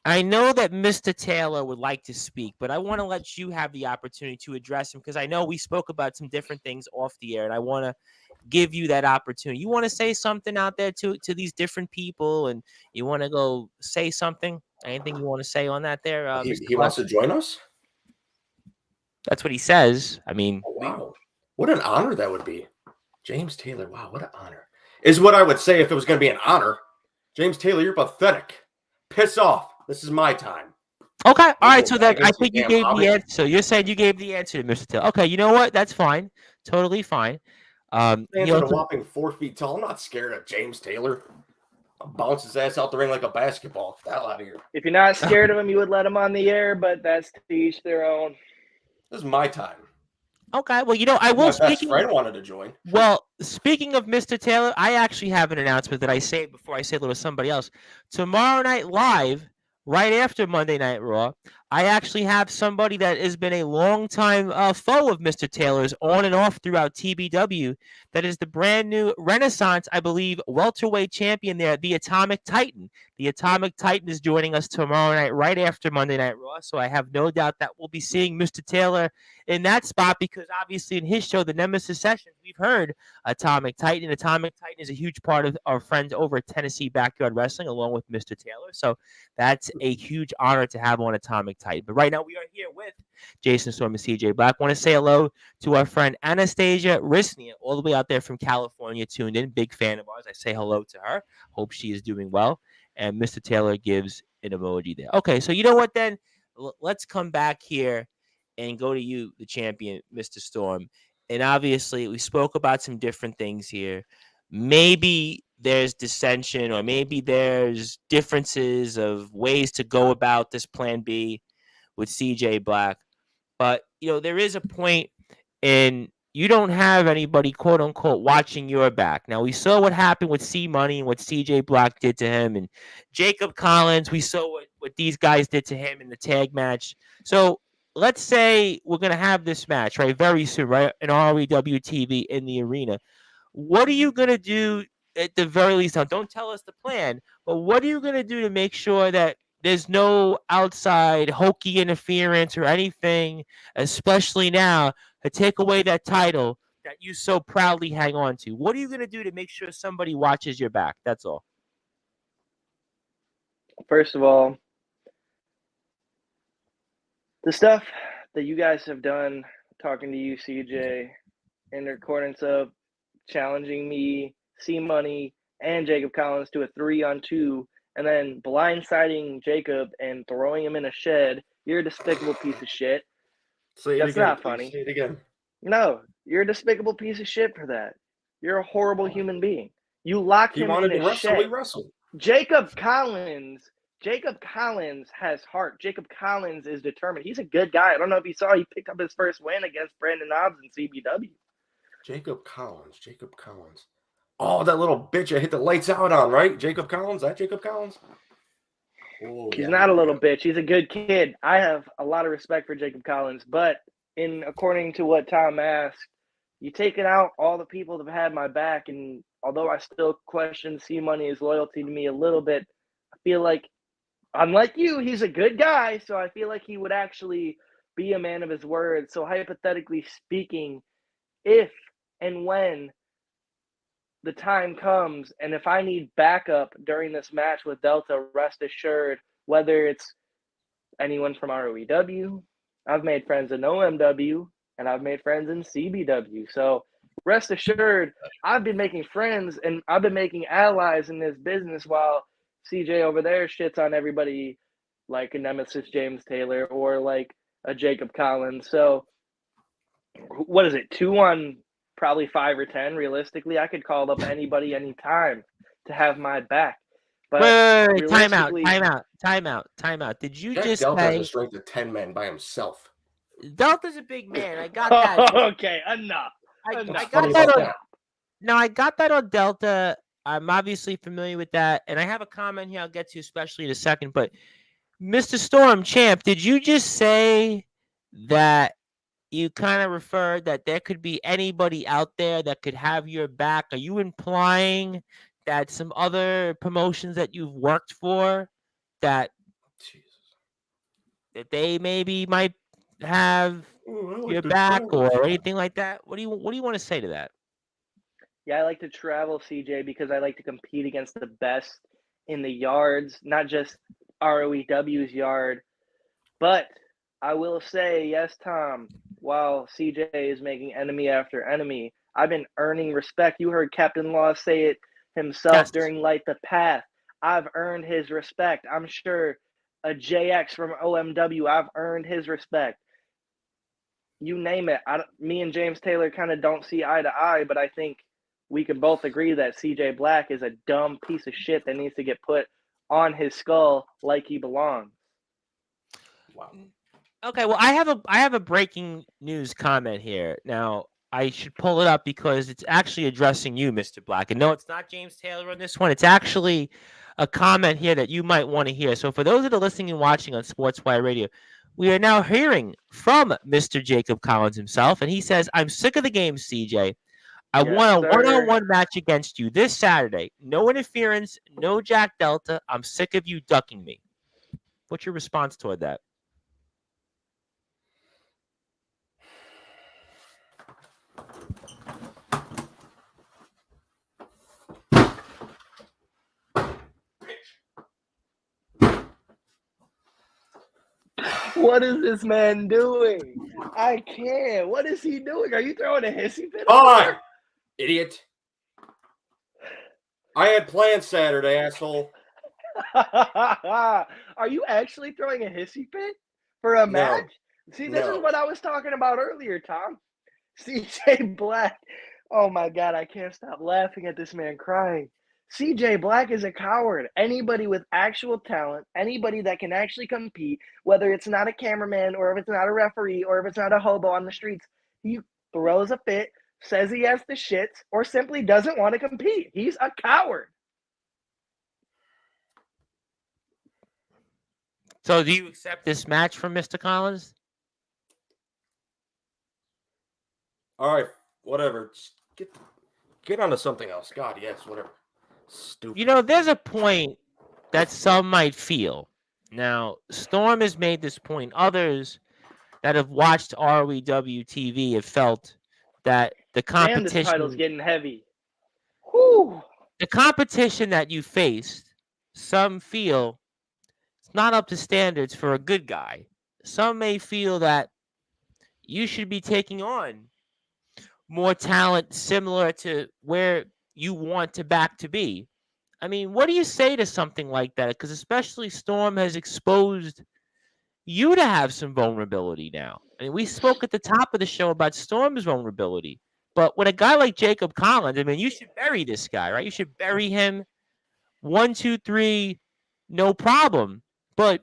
I know that Mr. Taylor would like to speak, but I want to let you have the opportunity to address him because I know we spoke about some different things off the air, and I want to give you that opportunity. You want to say something out there to these different people, and you want to go say something? Anything you want to say on that there, Mr. He wants to join us? That's what he says. I mean, Oh, wow. What an honor that would be. James Taylor, wow, what an honor. Is what I would say if it was going to be an honor. James Taylor, you're pathetic. Piss off. This is my time. okay, all right. So that I think you gave the answer. So you're saying you gave the answer to Mr. Taylor. Okay, you know what? That's fine. Totally fine. Stands at a whopping 4 feet tall. I'm not scared of James Taylor. I'll bounce his ass out the ring like a basketball. Get the hell out of here. If you're not scared of him, you would let him on the air, but that's to each their own. This is my time. Okay, well, I will. My best friend wanted to join. Well, speaking of Mr. Taylor, I actually have an announcement that I say before I say hello to somebody else. Tomorrow night live, right after Monday Night Raw, I actually have somebody that has been a long-time foe of Mr. Taylor's on and off throughout TBW. That is the brand new Renaissance, I believe, welterweight champion there, the Atomic Titan. The Atomic Titan is joining us tomorrow night right after Monday Night Raw, so I have no doubt that we'll be seeing Mr. Taylor in that spot because obviously in his show, the Nemesis Sessions, we've heard Atomic Titan. Atomic Titan is a huge part of our friends over at Tennessee Backyard Wrestling along with Mr. Taylor, so that's a huge honor to have on Atomic Titan. But right now we are here with Jason Storm and CJ Black. Want to say hello to our friend Anastasia Risnia, all the way out there from California, tuned in. Big fan of ours. I say hello to her. Hope she is doing well. And Mr. Taylor gives an emoji there. Okay, so you know what then? Let's come back here and go to you, the champion, Mr. Storm. And obviously, we spoke about some different things here. Maybe there's dissension or maybe there's differences of ways to go about this plan B with CJ Black. But, there is a point in you don't have anybody, quote unquote, watching your back. Now, we saw what happened with C Money and what CJ Black did to him. And Jacob Collins, we saw what these guys did to him in the tag match. So let's say we're going to have this match, right, very soon, right, in ROEW TV in the arena. What are you going to do at the very least? Now, don't tell us the plan, but what are you going to do to make sure that there's no outside hokey interference or anything, especially now, to take away that title that you so proudly hang on to? What are you going to do to make sure somebody watches your back? That's all. First of all, the stuff that you guys have done, talking to you, CJ, in accordance of challenging me, C Money, and Jacob Collins to a 3-on-2, and then blindsiding Jacob and throwing him in a shed, you're a despicable piece of shit. That's not funny. Say it again. No, you're a despicable piece of shit for that. You're a horrible human being. You locked him in a shed. We wrestled. Jacob Collins has heart. Jacob Collins is determined. He's a good guy. I don't know if you saw, he picked up his first win against Brandon Knobs in CBW. Jacob Collins. Oh, that little bitch I hit the lights out on, right? Jacob Collins? That Jacob Collins? Oh, he's not a little bitch. He's a good kid. I have a lot of respect for Jacob Collins, but according to what Tom asked, you taking out all the people that have had my back, and although I still question C Money's loyalty to me a little bit, I feel like, unlike you, he's a good guy, so I feel like he would actually be a man of his word. So hypothetically speaking, if and when the time comes, and if I need backup during this match with Delta, rest assured, whether it's anyone from ROEW. I've made friends in OMW, and I've made friends in CBW. So rest assured, I've been making friends and I've been making allies in this business while CJ over there shits on everybody like a Nemesis James Taylor or like a Jacob Collins. So what is it? 2 on probably 5 or 10. Realistically, I could call up anybody anytime to have my back. But Wait, time out. Did you Jack just Delta has say a strength of 10 men by himself. Delta's a big man? I got that. Okay, enough. I What's got funny that about on. that? No, I got that on Delta. I'm obviously familiar with that, and I have a comment here I'll get to, especially in a second. But Mr. Storm Champ, did you just say that you kind of referred that there could be anybody out there that could have your back? Are you implying that some other promotions that you've worked for that Jesus. they maybe might have Ooh, I like your to back travel. or anything like that? What do you want to say to that? Yeah, I like to travel, CJ, because I like to compete against the best in the yards, not just ROEW's yard. But I will say, yes, Tom, while CJ is making enemy after enemy, I've been earning respect. You heard Captain Law say it himself Yes. during Light the Path. I've earned his respect. I'm sure a JX from OMW, I've earned his respect. You name it. Me and James Taylor kind of don't see eye to eye, but I think we can both agree that CJ Black is a dumb piece of shit that needs to get put on his skull like he belongs. Wow. Okay, well, I have a breaking news comment here. Now, I should pull it up because it's actually addressing you, Mr. Black. And no, it's not James Taylor on this one. It's actually a comment here that you might want to hear. So for those that are listening and watching on Sportswire Radio, we are now hearing from Mr. Jacob Collins himself, and he says, "I'm sick of the game, CJ. I Yes, want a sir. one-on-one match against you this Saturday. No interference, no Jack Delta. I'm sick of you ducking me." What's your response toward that? What is this man doing? I can't. What is he doing? Are you throwing a hissy fit? Fine, idiot. I had plans Saturday, asshole. Are you actually throwing a hissy fit for a match? See, this is what I was talking about earlier, Tom. CJ Black. Oh my God, I can't stop laughing at this man crying. CJ Black is a coward. Anybody with actual talent, anybody that can actually compete, whether it's not a cameraman or if it's not a referee or if it's not a hobo on the streets, he throws a fit, says he has the shits, or simply doesn't want to compete. He's a coward. So do you accept this match from Mr. Collins? All right, whatever. Just get on to something else. God, yes, whatever. Stupid. You know, there's a point that some might feel. Now, Storm has made this point. Others that have watched ROEW TV have felt that the Damn, this title's competition, getting heavy. Whew. the competition that you faced, some feel it's not up to standards for a good guy. Some may feel that you should be taking on more talent similar to where you want to back to be. I mean, what do you say to something like that? Because especially Storm has exposed you to have some vulnerability now. I mean, we spoke at the top of the show about Storm's vulnerability. But with a guy like Jacob Collins, I mean, you should bury this guy, right? You should bury him 1, 2, 3, no problem. But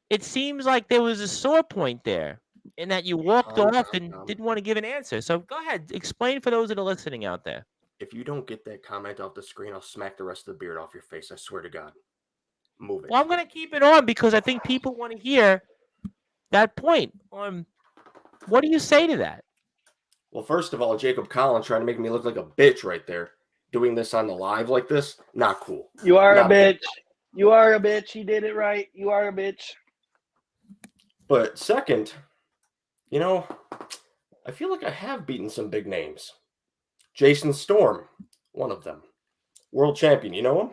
it seems like there was a sore point there in that you walked off and didn't want to give an answer. So go ahead, explain for those that are listening out there. If you don't get that comment off the screen, I'll smack the rest of the beard off your face. I swear to God. Move it. Well, I'm going to keep it on because I think people want to hear that point. What do you say to that? Well, first of all, Jacob Collins trying to make me look like a bitch right there. Doing this on the live like this, not cool. You are Not a bitch. You are a bitch. He did it right. You are a bitch. But second, you know, I feel like I have beaten some big names. Jason Storm, one of them. World champion, you know him?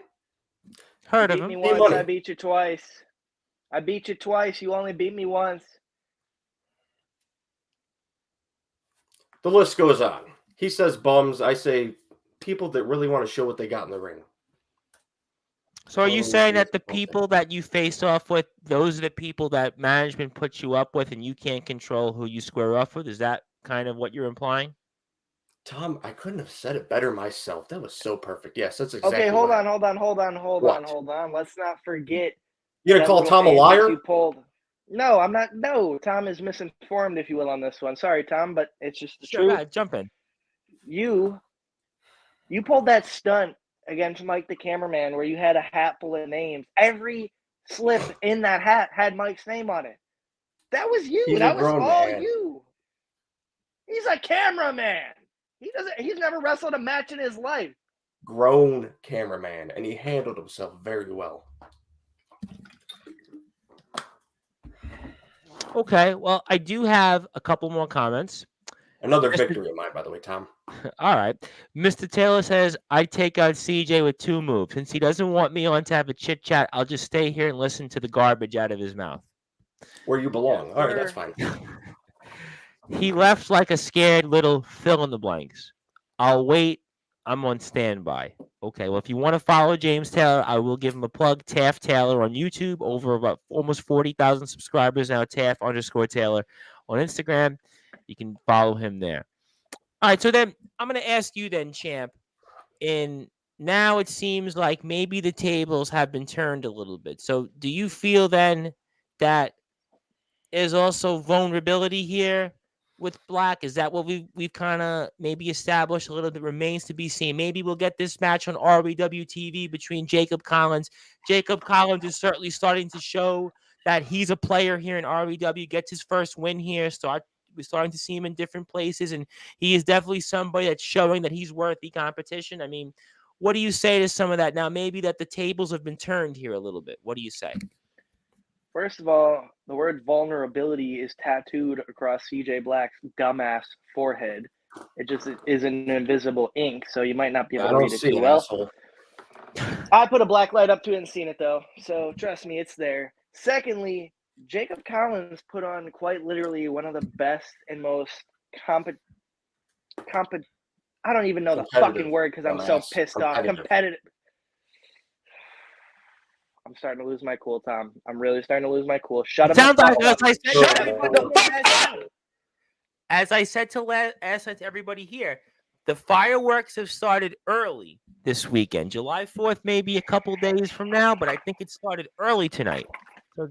Heard You of beat him. me once, I beat you twice. I beat you twice. You only beat me once. The list goes on. He says bums. I say people that really want to show what they got in the ring. So are you saying that the people that you face off with, those are the people that management puts you up with and you can't control who you square off with? Is that kind of what you're implying? Tom, I couldn't have said it better myself. That was so perfect. Yes, that's exactly Okay, hold what on. Let's not forget. You gonna call Tom a liar? You pulled. No, I'm not. No, Tom is misinformed, if you will, on this one. Sorry, Tom, but it's just the truth. Go ahead, jump in. You pulled that stunt against Mike the cameraman where you had a hat full of names. Every slip in that hat had Mike's name on it. That was you. That was all you. He's a cameraman. He's never wrestled a match in his life. Grown cameraman, and he handled himself very well. Okay, well, I do have a couple more comments. Another victory of mine, by the way, Tom. All right. Mr. Taylor says, I'd take out CJ with 2 moves. Since he doesn't want me on to have a chit-chat, I'll just stay here and listen to the garbage out of his mouth. Where you belong. All right, that's fine. He left like a scared little fill-in-the-blanks. I'll wait. I'm on standby. Okay, well, if you want to follow James Taylor, I will give him a plug. Taft Taylor on YouTube, over about almost 40,000 subscribers now. Taft_Taylor on Instagram. You can follow him there. All right, so then I'm going to ask you then, champ. And now it seems like maybe the tables have been turned a little bit. So do you feel then that there's also vulnerability here with Black? Is that what we've kind of maybe established a little bit? Remains to be seen. Maybe we'll get this match on ROEW TV between Jacob Collins. Jacob Collins is certainly starting to show that he's a player here in ROEW. Gets his first win here. We're starting to see him in different places, and he is definitely somebody that's showing that he's worthy competition. I mean, what do you say to some of that? Now, maybe that the tables have been turned here a little bit. What do you say? First of all, the word vulnerability is tattooed across CJ Black's dumbass forehead. It just is an invisible ink, so you might not be able to read it too well. Asshole. I put a black light up to it and seen it, though, so trust me, it's there. Secondly, Jacob Collins put on quite literally one of the best and most I don't even know the fucking word because I'm so pissed off. Competitive. I'm starting to lose my cool, Tom. I'm really starting to lose my cool. Shut him up. As I said to everybody here, the fireworks have started early this weekend. July 4th, maybe a couple days from now, but I think it started early tonight. So,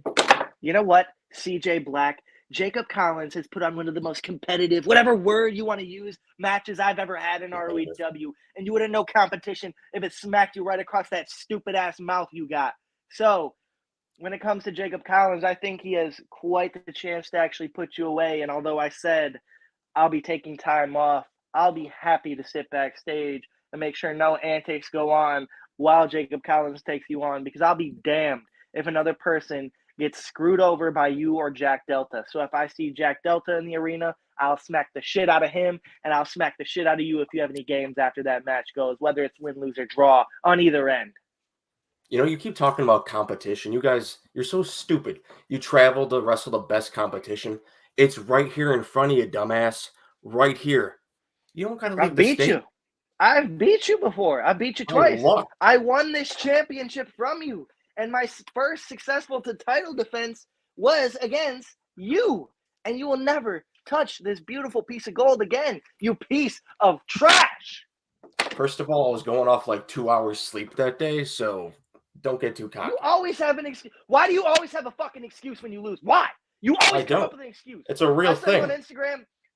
you know what, CJ Black? Jacob Collins has put on one of the most competitive, whatever word you want to use, matches I've ever had in ROEW. And you would have no competition if it smacked you right across that stupid-ass mouth you got. So, when it comes to Jacob Collins, I think he has quite the chance to actually put you away. And although I said I'll be taking time off, I'll be happy to sit backstage and make sure no antics go on while Jacob Collins takes you on, because I'll be damned if another person gets screwed over by you or Jack Delta. So if I see Jack Delta in the arena, I'll smack the shit out of him, and I'll smack the shit out of you if you have any games after that match goes, whether it's win, lose, or draw on either end. You know, you keep talking about competition. You guys, you're so stupid. You travel to wrestle the best competition. It's right here in front of you, dumbass. Right here. You don't gotta leave the state. I've beat you before. I beat you twice. I won this championship from you. And my first successful title defense was against you. And you will never touch this beautiful piece of gold again, you piece of trash. First of all, I was going off like 2 hours sleep that day, so don't get too cocky. You always have an excuse. Why do you always have a fucking excuse when you lose? Why? You always come up with an excuse. It's a real thing.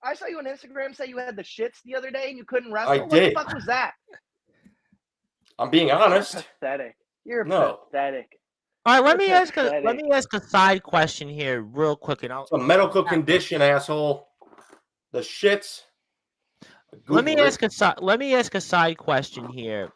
I saw you on Instagram say you had the shits the other day and you couldn't wrestle. I did. What the fuck was that? I'm being honest. You're pathetic. You're pathetic. All right, let me ask a side question here real quick, and it's a medical condition, asshole. The shits. Let me ask a side question here,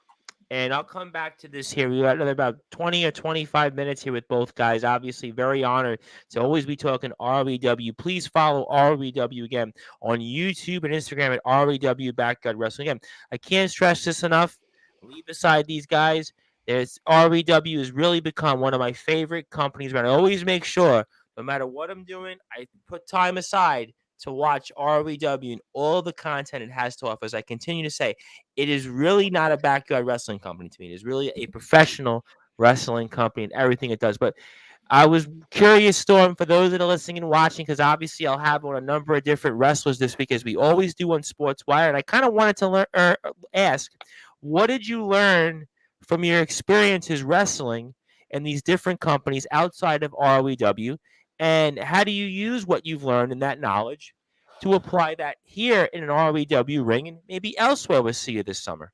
and I'll come back to this here. We got another about 20 or 25 minutes here with both guys. Obviously, very honored to always be talking ROEW. Please follow ROEW again on YouTube and Instagram at ROEW Backyard Wrestling. Again, I can't stress this enough. Leave aside these guys. There's ROEW has really become one of my favorite companies, but I always make sure, no matter what I'm doing, I put time aside to watch ROEW and all the content it has to offer. As I continue to say, it is really not a backyard wrestling company to me. It is really a professional wrestling company and everything it does. But I was curious, Storm, for those that are listening and watching, because obviously I'll have on a number of different wrestlers this week, as we always do on Sportswire. And I kind of wanted to ask, what did you learn from your experiences wrestling in these different companies outside of ROEW? And how do you use what you've learned and that knowledge to apply that here in an ROEW ring and maybe elsewhere we'll see you this summer?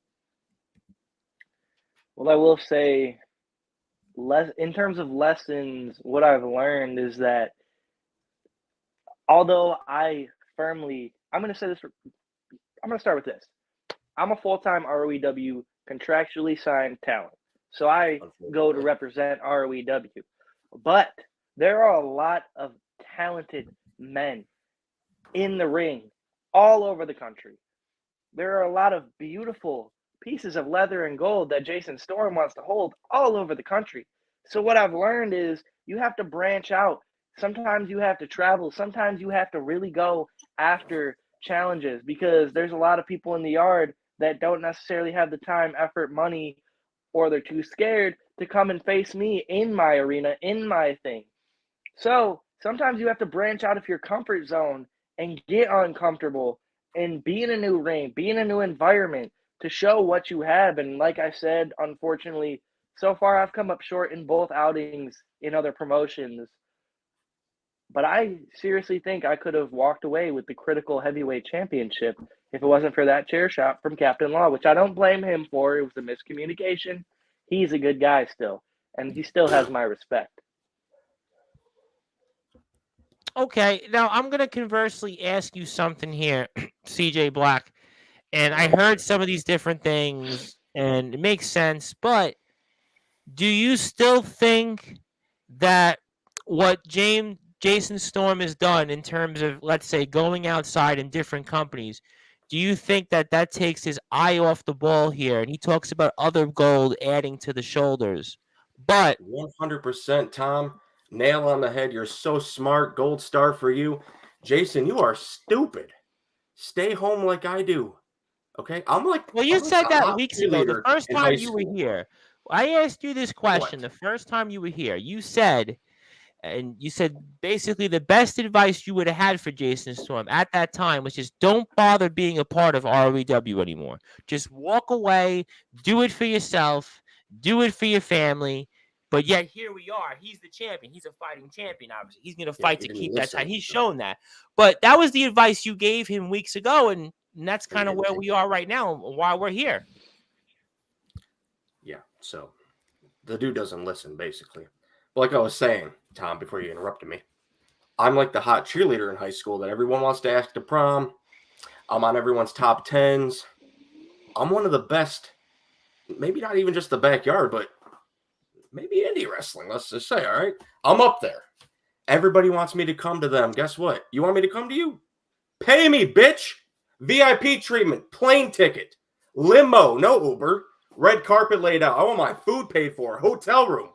Well, I will say, in terms of lessons, what I've learned is that although I'm going to say this, I'm going to start with this. I'm a full-time ROEW contractually signed talent. So I go to represent ROEW. But there are a lot of talented men in the ring all over the country. There are a lot of beautiful pieces of leather and gold that Jason Storm wants to hold all over the country. So what I've learned is you have to branch out. Sometimes you have to travel. Sometimes you have to really go after challenges, because there's a lot of people in the yard that don't necessarily have the time, effort, money, or they're too scared to come and face me in my arena, in my thing. So sometimes you have to branch out of your comfort zone and get uncomfortable and be in a new ring, be in a new environment to show what you have. And like I said, unfortunately, so far I've come up short in both outings in other promotions. But I seriously think I could have walked away with the critical heavyweight championship if it wasn't for that chair shot from Captain Law, which I don't blame him for. It was a miscommunication. He's a good guy still, and he still has my respect. Okay, now I'm going to conversely ask you something here, CJ Black. And I heard some of these different things, and it makes sense. But do you still think that what Jason Storm has done in terms of, let's say, going outside in different companies, do you think that that takes his eye off the ball here? And he talks about other gold adding to the shoulders. But 100%, Tom. Nail on the head. You're so smart. Gold star for you. Jason, you are stupid. Stay home like I do. Okay? well, you said a that hot weeks ago. The cheerleader first in high time you were school. here, I asked you this question. What? The first time you were here, you said basically the best advice you would have had for Jason Storm at that time was just don't bother being a part of ROEW anymore. Just walk away, do it for yourself, do it for your family. But yet here we are. He's the champion. He's a fighting champion, obviously. He's going to fight to keep that title. He's shown that. But that was the advice you gave him weeks ago, and that's kind of where we are right now and why we're here. Yeah, so the dude doesn't listen, basically. But like I was saying, Tom, before you interrupted me, I'm like the hot cheerleader in high school that everyone wants to ask to prom. I'm on everyone's top 10s. I'm one of the best, maybe not even just the backyard, but maybe indie wrestling, let's just say, all right? I'm up there. Everybody wants me to come to them. Guess what? You want me to come to you? Pay me, bitch. VIP treatment, plane ticket, limo, no Uber, red carpet laid out. I want my food paid for, hotel room.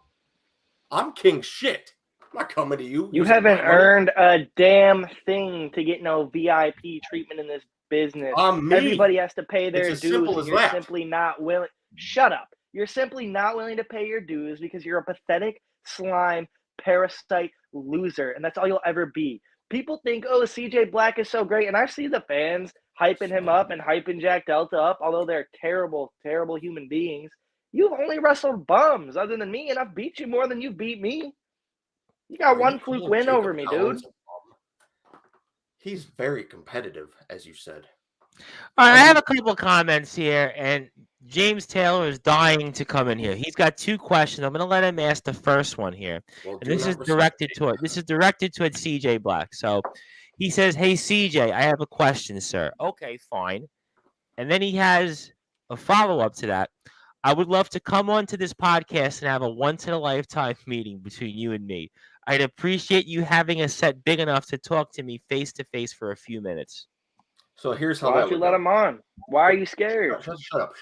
I'm king shit. I'm not coming to you. You haven't earned a damn thing to get no VIP treatment in this business. Everybody has to pay their dues, and you're simply not willing. Shut up. You're simply not willing to pay your dues because you're a pathetic slime, parasite loser, and that's all you'll ever be. People think, oh, CJ Black is so great, and I see the fans hyping him up and hyping Jack Delta up, although they're terrible, terrible human beings. You've only wrestled bums other than me, and I've beat you more than you've beat me. You got one fluke win over me, dude. He's very competitive, as you said. All right, I have a couple of comments here, and James Taylor is dying to come in here. He's got two questions. I'm going to let him ask the first one here. Well, and this is directed toward CJ Black. So he says, "Hey CJ, I have a question, sir." Okay, fine. And then he has a follow-up to that. I would love to come on to this podcast and have a once-in-a-lifetime meeting between you and me. I'd appreciate you having a set big enough to talk to me face-to-face for a few minutes. So here's how. Why don't you let him on? Why are you scared? Shut up.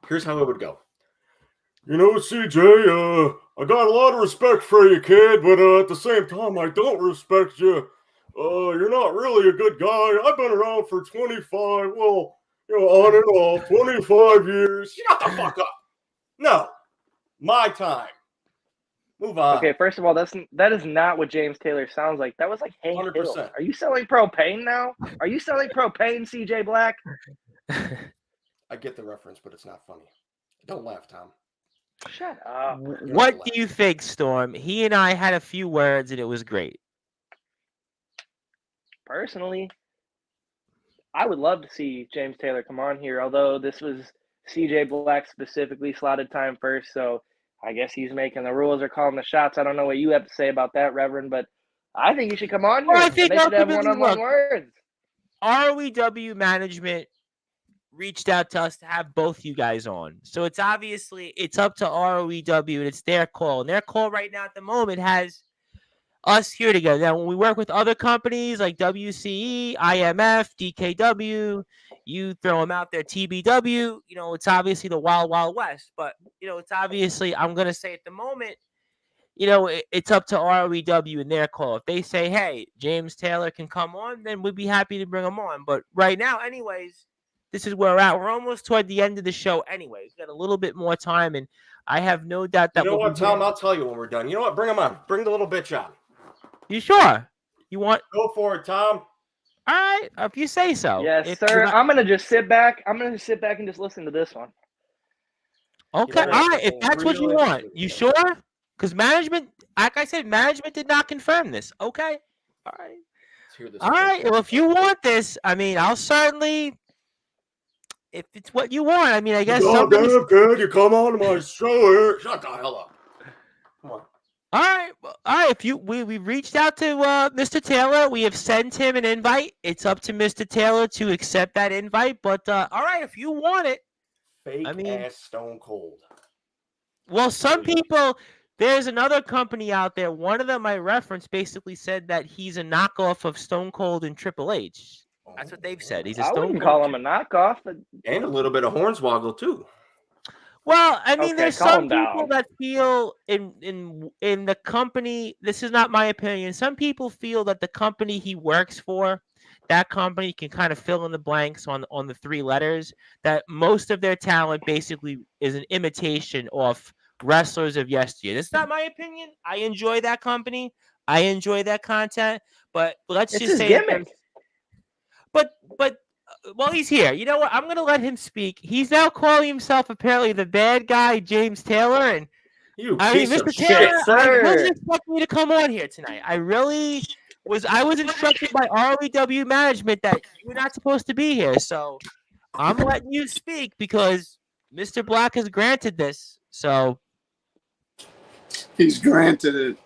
Here's how it would go. You know, CJ, I got a lot of respect for you, kid, but at the same time, I don't respect you. You're not really a good guy. I've been around for 25, well, on and off, 25 years. Shut the fuck up. No, my time. Move on. Okay, first of all, that is not what James Taylor sounds like. That was like Hank 100%. Hill. Are you selling propane now? Are you selling propane, CJ Black? I get the reference, but it's not funny. Don't laugh, Tom. Shut up. What do you think, Storm? He and I had a few words, and it was great. Personally, I would love to see James Taylor come on here, although this was CJ Black specifically slotted time first, so I guess he's making the rules or calling the shots. I don't know what you have to say about that, Reverend, but I think you should come on here. Well, I think they should have ultimately, one-on-one words. ROEW management reached out to us to have both you guys on. So it's up to ROEW, and it's their call. And their call right now at the moment has us here together. Now, when we work with other companies like WCE, IMF, DKW, you throw them out there, TBW, it's obviously the wild, wild west. But, it's obviously, I'm going to say at the moment, it's up to ROEW and their call. If they say, hey, James Taylor can come on, then we'd be happy to bring him on. But right now, anyways, this is where we're at. We're almost toward the end of the show anyways. We've got a little bit more time, and I have no doubt that what, Tom? I'll tell you when we're done. You know what? Bring him on. Bring the little bitch on. You sure? You want? Go for it, Tom. All right, if you say so. Yes, sir. I'm gonna just sit back. I'm gonna sit back and just listen to this one. Okay, all right. If that's what you want, you sure? Because management, like I said, management did not confirm this. Okay, all right. Let's hear this. All right. Well, if you want this, I mean, I'll certainly. If it's what you want, I mean, I guess. Goddamn kid, you come on to my show here. Shut the hell up. Come on. All right. If we reached out to Mr. Taylor, we have sent him an invite. It's up to Mr. Taylor to accept that invite. But all right, if you want it, Fake ass Stone Cold. Well, some people. There's another company out there. One of them I referenced basically said that he's a knockoff of Stone Cold and Triple H. That's what they've said. He's a Stone Cold. I wouldn't call him a knockoff, but... and a little bit of Hornswoggle too. Well, I mean, there's some people down. that feel in the company. This is not my opinion. Some people feel that the company he works for, that company can kind of fill in the blanks on the three letters. That most of their talent basically is an imitation of wrestlers of yesteryear. That's not my opinion. I enjoy that company. I enjoy that content. But let's It's just his say, gimmick. But well, he's here. You know what? I'm gonna let him speak. He's now calling himself apparently the bad guy, James Taylor, and Mr. Taylor, I wasn't expecting you to come on here tonight. I was instructed by ROEW management that you were not supposed to be here. So I'm letting you speak because Mr. Black has granted this. So he's granted it.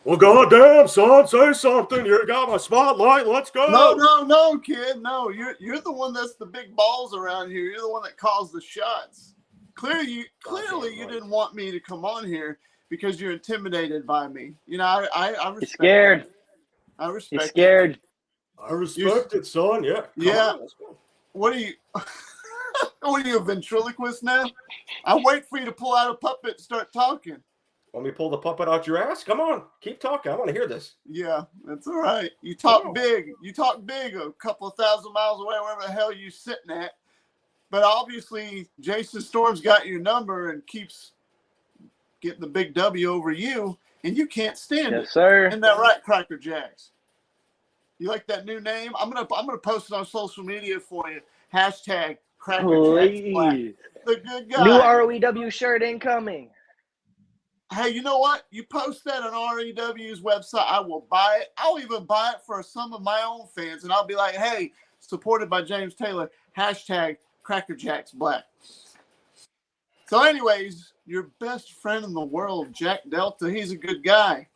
Well, goddamn, son, say something. You got my spotlight. Let's go. No, kid. No, you're the one that's the big balls around here. You're the one that calls the shots. Clearly, you didn't want me to come on here because you're intimidated by me. You know, I respect. You're scared. That. I respect. You're scared. I respect it, son. Yeah. Yeah. What are you? What are you, a ventriloquist now? I wait for you to pull out a puppet and start talking. Want me to pull the puppet out your ass? Come on, keep talking. I want to hear this. Yeah, that's all right. You talk big. You talk big a couple of 1,000 miles away, wherever the hell you're sitting at. But obviously, Jason Storm's got your number and keeps getting the big W over you, and you can't stand it. Yes, sir. Isn't that right, Cracker Jacks? You like that new name? I'm gonna post it on social media for you. Hashtag Cracker Jacks Black. The good guy. New ROEW shirt incoming. Hey, you know what? You post that on REW's website, I will buy it. I'll even buy it for some of my own fans, and I'll be like, hey, supported by James Taylor, hashtag Cracker Jacks Black. So anyways, your best friend in the world, Jack Delta, he's a good guy.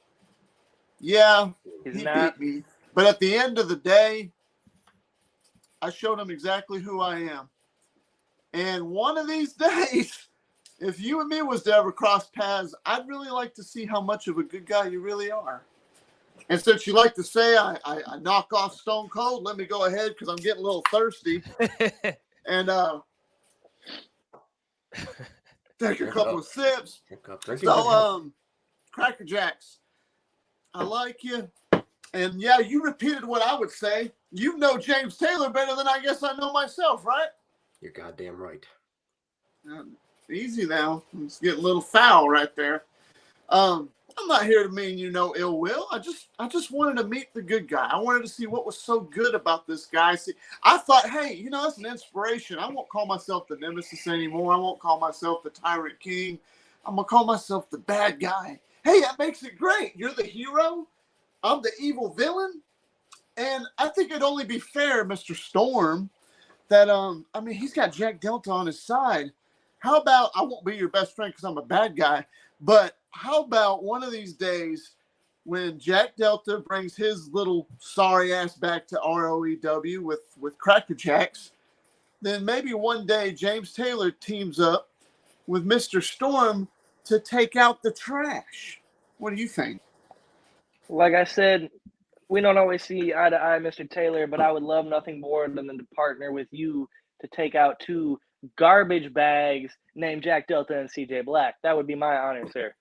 Yeah, he beat me. But at the end of the day, I showed him exactly who I am. And one of these days, if you and me was to ever cross paths, I'd really like to see how much of a good guy you really are. And since you like to say I knock off Stone Cold, let me go ahead because I'm getting a little thirsty. And take a couple of sips. Drink So, Cracker Jacks, I like you. And yeah, you repeated what I would say. You know James Taylor better than I guess I know myself, right? You're goddamn right. Easy now. It's getting a little foul right there. I'm not here to mean ill will. I just wanted to meet the good guy. I wanted to see what was so good about this guy. See, I thought, hey, that's an inspiration. I won't call myself the nemesis anymore. I won't call myself the tyrant king. I'm gonna call myself the bad guy. Hey, that makes it great. You're the hero. I'm the evil villain. And I think it'd only be fair, Mr. Storm, that he's got Jack Delta on his side. How about, I won't be your best friend because I'm a bad guy, but how about one of these days when Jack Delta brings his little sorry ass back to ROEW with Cracker Jacks, then maybe one day James Taylor teams up with Mr. Storm to take out the trash. What do you think? Like I said, we don't always see eye to eye, Mr. Taylor, but I would love nothing more than to partner with you to take out two garbage bags named Jack Delta and CJ Black. That would be my honor, sir.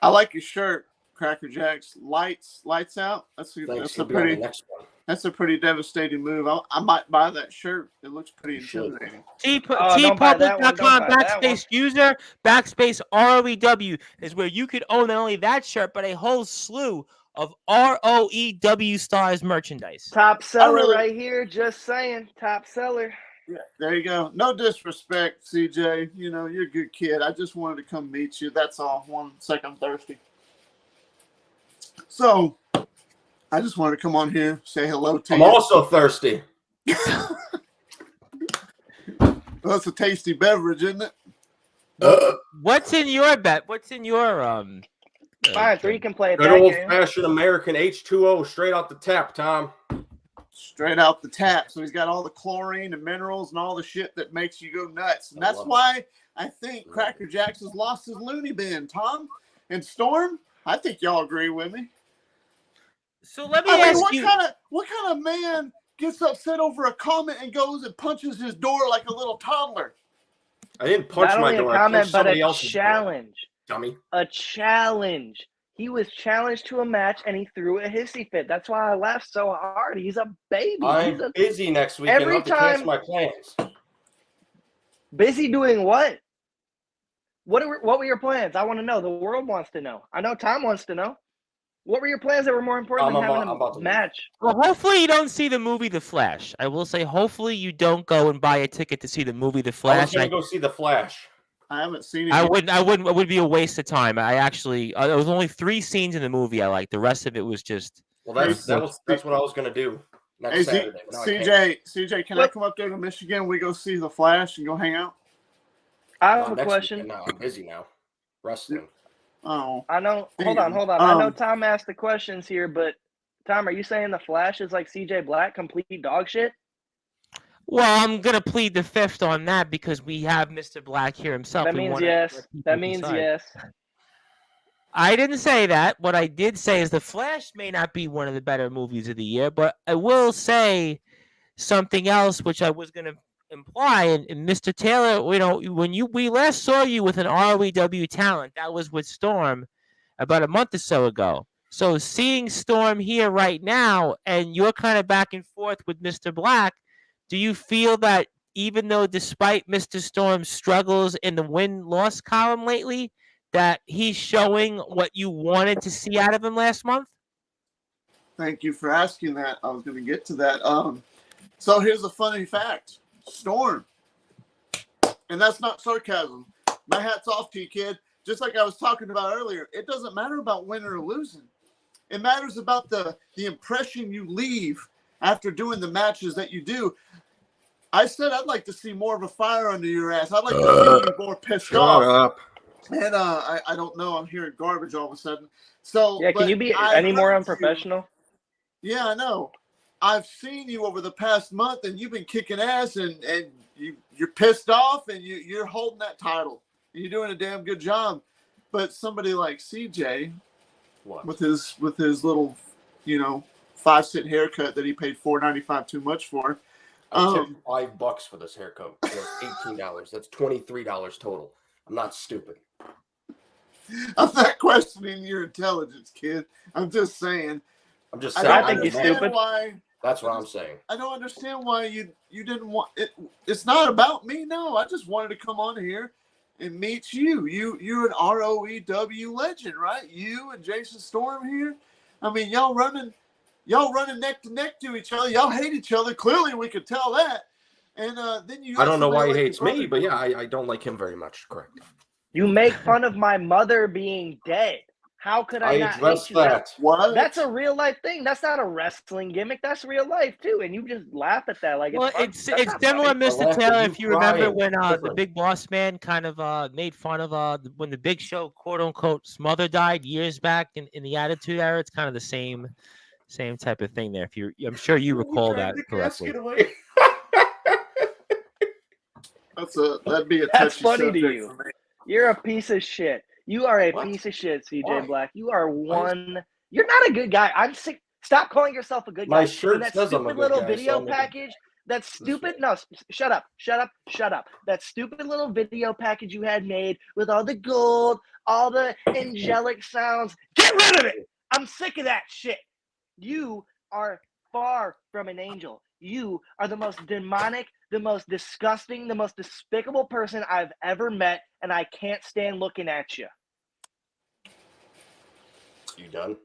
I like your shirt, Cracker Jacks. Lights out. That's a pretty devastating move. I might buy that shirt. It looks pretty intimidating. tpublic.com backspace user backspace ROEW is where you could own not only that shirt but a whole slew of ROEW stars merchandise. Top seller right here. Just saying, top seller. Yeah, there you go. No disrespect, CJ. You're a good kid. I just wanted to come meet you. That's all. 1 second, I'm thirsty. So, I just wanted to come on here, say hello to you. I'm also thirsty. That's a tasty beverage, isn't it? What's in your bet? What's in your Fine, 3 can play it. Good old-fashioned American H2O straight out the tap, Tom. Straight out the tap. So he's got all the chlorine and minerals and all the shit that makes you go nuts. And that's why I think Cracker Jacks has lost his loony bin, Tom. And Storm, I think y'all agree with me. So let me ask you. What kind of man gets upset over a comment and goes and punches his door like a little toddler? I didn't punch my door. Not only a comment, but a challenge. Dummy. A challenge. He was challenged to a match and he threw a hissy fit. That's why I laughed so hard. He's a baby. I'm busy next week. Every and I have to cancel my plans. Busy doing what? What were your plans? I want to know. The world wants to know. I know Tom wants to know. What were your plans that were more important than having a match? Well, hopefully you don't see the movie The Flash. I will say, hopefully you don't go and buy a ticket to see the movie The Flash. I was going to go see The Flash. I haven't seen it. It would be a waste of time. I actually, there was only 3 scenes in the movie I liked. The rest of it was just. Well, that's what I was going to do next Saturday. CJ, can I come up there to Michigan? We go see The Flash and go hang out. I have a question. No, I'm busy now. Wrestling. Oh, I know. Hold on. I know Tom asked the questions here, but Tom, are you saying The Flash is like CJ Black, complete dog shit? Well, I'm going to plead the fifth on that because we have Mr. Black here himself. That means yes. That means yes. I didn't say that. What I did say is The Flash may not be one of the better movies of the year, but I will say something else which I was going to imply. And Mr. Taylor, when we last saw you with an ROEW talent, that was with Storm about a month or so ago. So seeing Storm here right now, and you're kind of back and forth with Mr. Black, do you feel that even though despite Mr. Storm's struggles in the win-loss column lately, that he's showing what you wanted to see out of him last month? Thank you for asking that. I was going to get to that. So here's a funny fact. Storm. And that's not sarcasm. My hat's off to you, kid. Just like I was talking about earlier, it doesn't matter about winning or losing. It matters about the impression you leave after doing the matches that you do. I said I'd like to see more of a fire under your ass. I'd like to see you more pissed off. Shut up. And I don't know. I'm hearing garbage all of a sudden. So yeah, can you be any more unprofessional? Yeah, I know. I've seen you over the past month, and you've been kicking ass, and you're pissed off, and you're holding that title. And you're doing a damn good job. But somebody like CJ, with his little, 5-cent haircut that he paid $4.95 too much for, I'll tip you $5 for this haircut. $18. That's $23 total. I'm not stupid. I'm not questioning your intelligence, kid. I'm just saying. I'm just saying. I think you're stupid. That's what I'm saying. I don't understand why you didn't want it. It's not about me. No, I just wanted to come on here and meet you. You're an ROEW legend, right? You and Jason Storm here. I mean, y'all running neck to neck to each other. Y'all hate each other. Clearly, we could tell that. And then you. I don't know why he hates me, but yeah, I don't like him very much. Correct. You make fun of my mother being dead. How could I not hate you? What? That's a real life thing. That's not a wrestling gimmick. That's real life too. And you just laugh at that like it's similar, Mr. Taylor. If you remember when the Big Boss Man kind of made fun of when the Big Show quote unquote mother died years back in the Attitude Era. It's kind of the same type of thing there. I'm sure you recall that correctly. That'd be a That's touchy funny to subject you. for me. You're a piece of shit. You are a piece of shit, CJ Black. You are one. You're not a good guy. I'm sick. Stop calling yourself a good guy. My shirt that says I'm a stupid good little guy, video so package. That stupid. No, shut up. That stupid little video package you had made with all the gold, all the angelic sounds. Get rid of it. I'm sick of that shit. You are far from an angel. You are the most demonic, the most disgusting, the most despicable person I've ever met, and I can't stand looking at you. You done?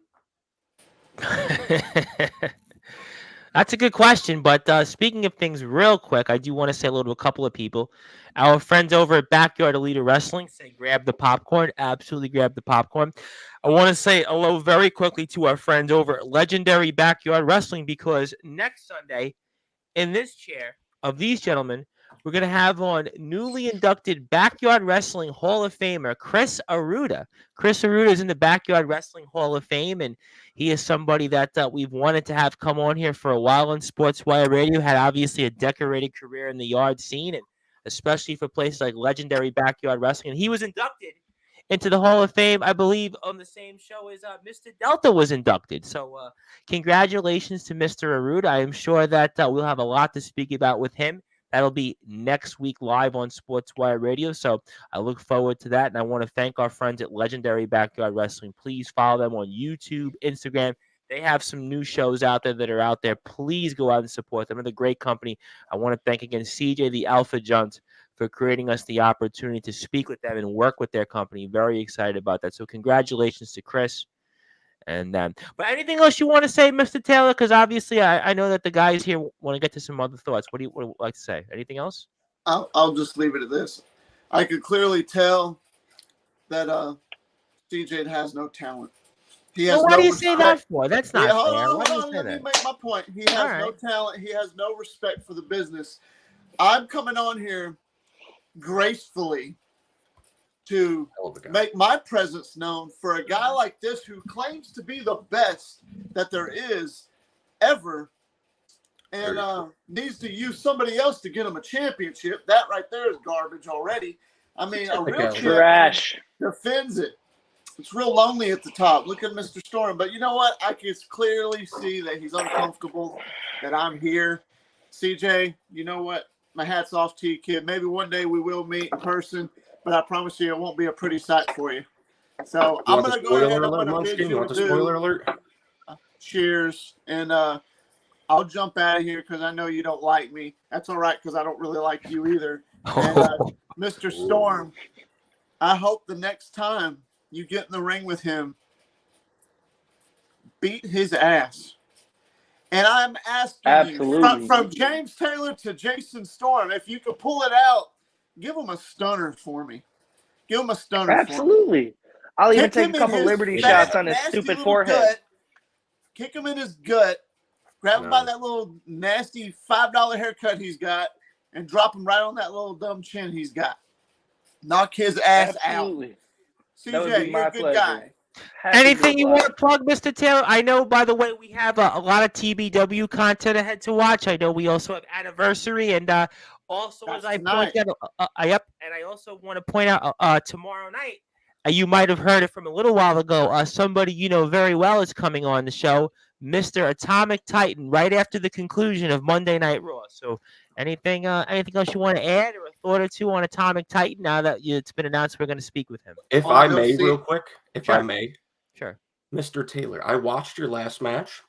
That's a good question, but speaking of things real quick, I do want to say hello to a couple of people. Our friends over at Backyard Elite Wrestling say grab the popcorn. Absolutely grab the popcorn. I want to say hello very quickly to our friends over at Legendary Backyard Wrestling because next Sunday, in this chair of these gentlemen, we're going to have on newly inducted Backyard Wrestling Hall of Famer, Chris Aruda. Chris Aruda is in the Backyard Wrestling Hall of Fame, and he is somebody that we've wanted to have come on here for a while on Sportswire Radio, had obviously a decorated career in the yard scene, and especially for places like Legendary Backyard Wrestling. And he was inducted into the Hall of Fame, I believe, on the same show as Mr. Delta was inducted. So congratulations to Mr. Aruda. I am sure that we'll have a lot to speak about with him. That'll be next week live on Sportswire Radio. So I look forward to that. And I want to thank our friends at Legendary Backyard Wrestling. Please follow them on YouTube, Instagram. They have some new shows out there that are out there. Please go out and support them. They're a great company. I want to thank again CJ, the Alpha Junt, for creating us the opportunity to speak with them and work with their company. Very excited about that. So congratulations to Chris. And but anything else you want to say, Mr. Taylor? Because obviously I know that the guys here want to get to some other thoughts. What do you like to say? Anything else? I'll just leave it at this. I could clearly tell that CJ has no talent. He has why no do you respect. say that for? That's not fair. Hold Why do you on, say let me that? make my point. He has no talent. He has no respect for the business. I'm coming on here gracefully to make my presence known for a guy like this who claims to be the best that there is ever and needs to use somebody else to get him a championship. That right there is garbage already. I mean, a real trash defends it. It's real lonely at the top. Look at Mr. Storm. But you know what? I can clearly see that he's uncomfortable, that I'm here. CJ, you know what? My hat's off to you, kid. Maybe one day we will meet in person, but I promise you it won't be a pretty sight for you. So I'm going to go ahead. I'm going to bid you adieu. Spoiler alert? Cheers. And I'll jump out of here because I know you don't like me. That's all right because I don't really like you either. And Mr. Storm, I hope the next time you get in the ring with him, beat his ass. And I'm asking you, from James Taylor to Jason Storm, if you could pull it out, give him a stunner for me. Give him a stunner Absolutely. for me. I'll even take a couple Liberty shots on his stupid forehead. Kick him in his gut. Grab him by that little nasty $5 haircut he's got and drop him right on that little dumb chin he's got. Knock his ass out. CJ, you're a good guy. Anything you want to plug, Mr. Taylor? I know, by the way, we have a lot of TBW content ahead to watch. I know we also have Anniversary, and also, as I point out, and I also want to point out tomorrow night You might have heard it from a little while ago. Somebody you know very well is coming on the show, Mr. Atomic Titan, right after the conclusion of Monday Night Raw. So anything else you want to add or a thought or two on Atomic Titan now that it's been announced we're going to speak with him? If Wanna I go may, see real it? quick, if Sure. I may, Sure. Mr. Taylor, I watched your last match.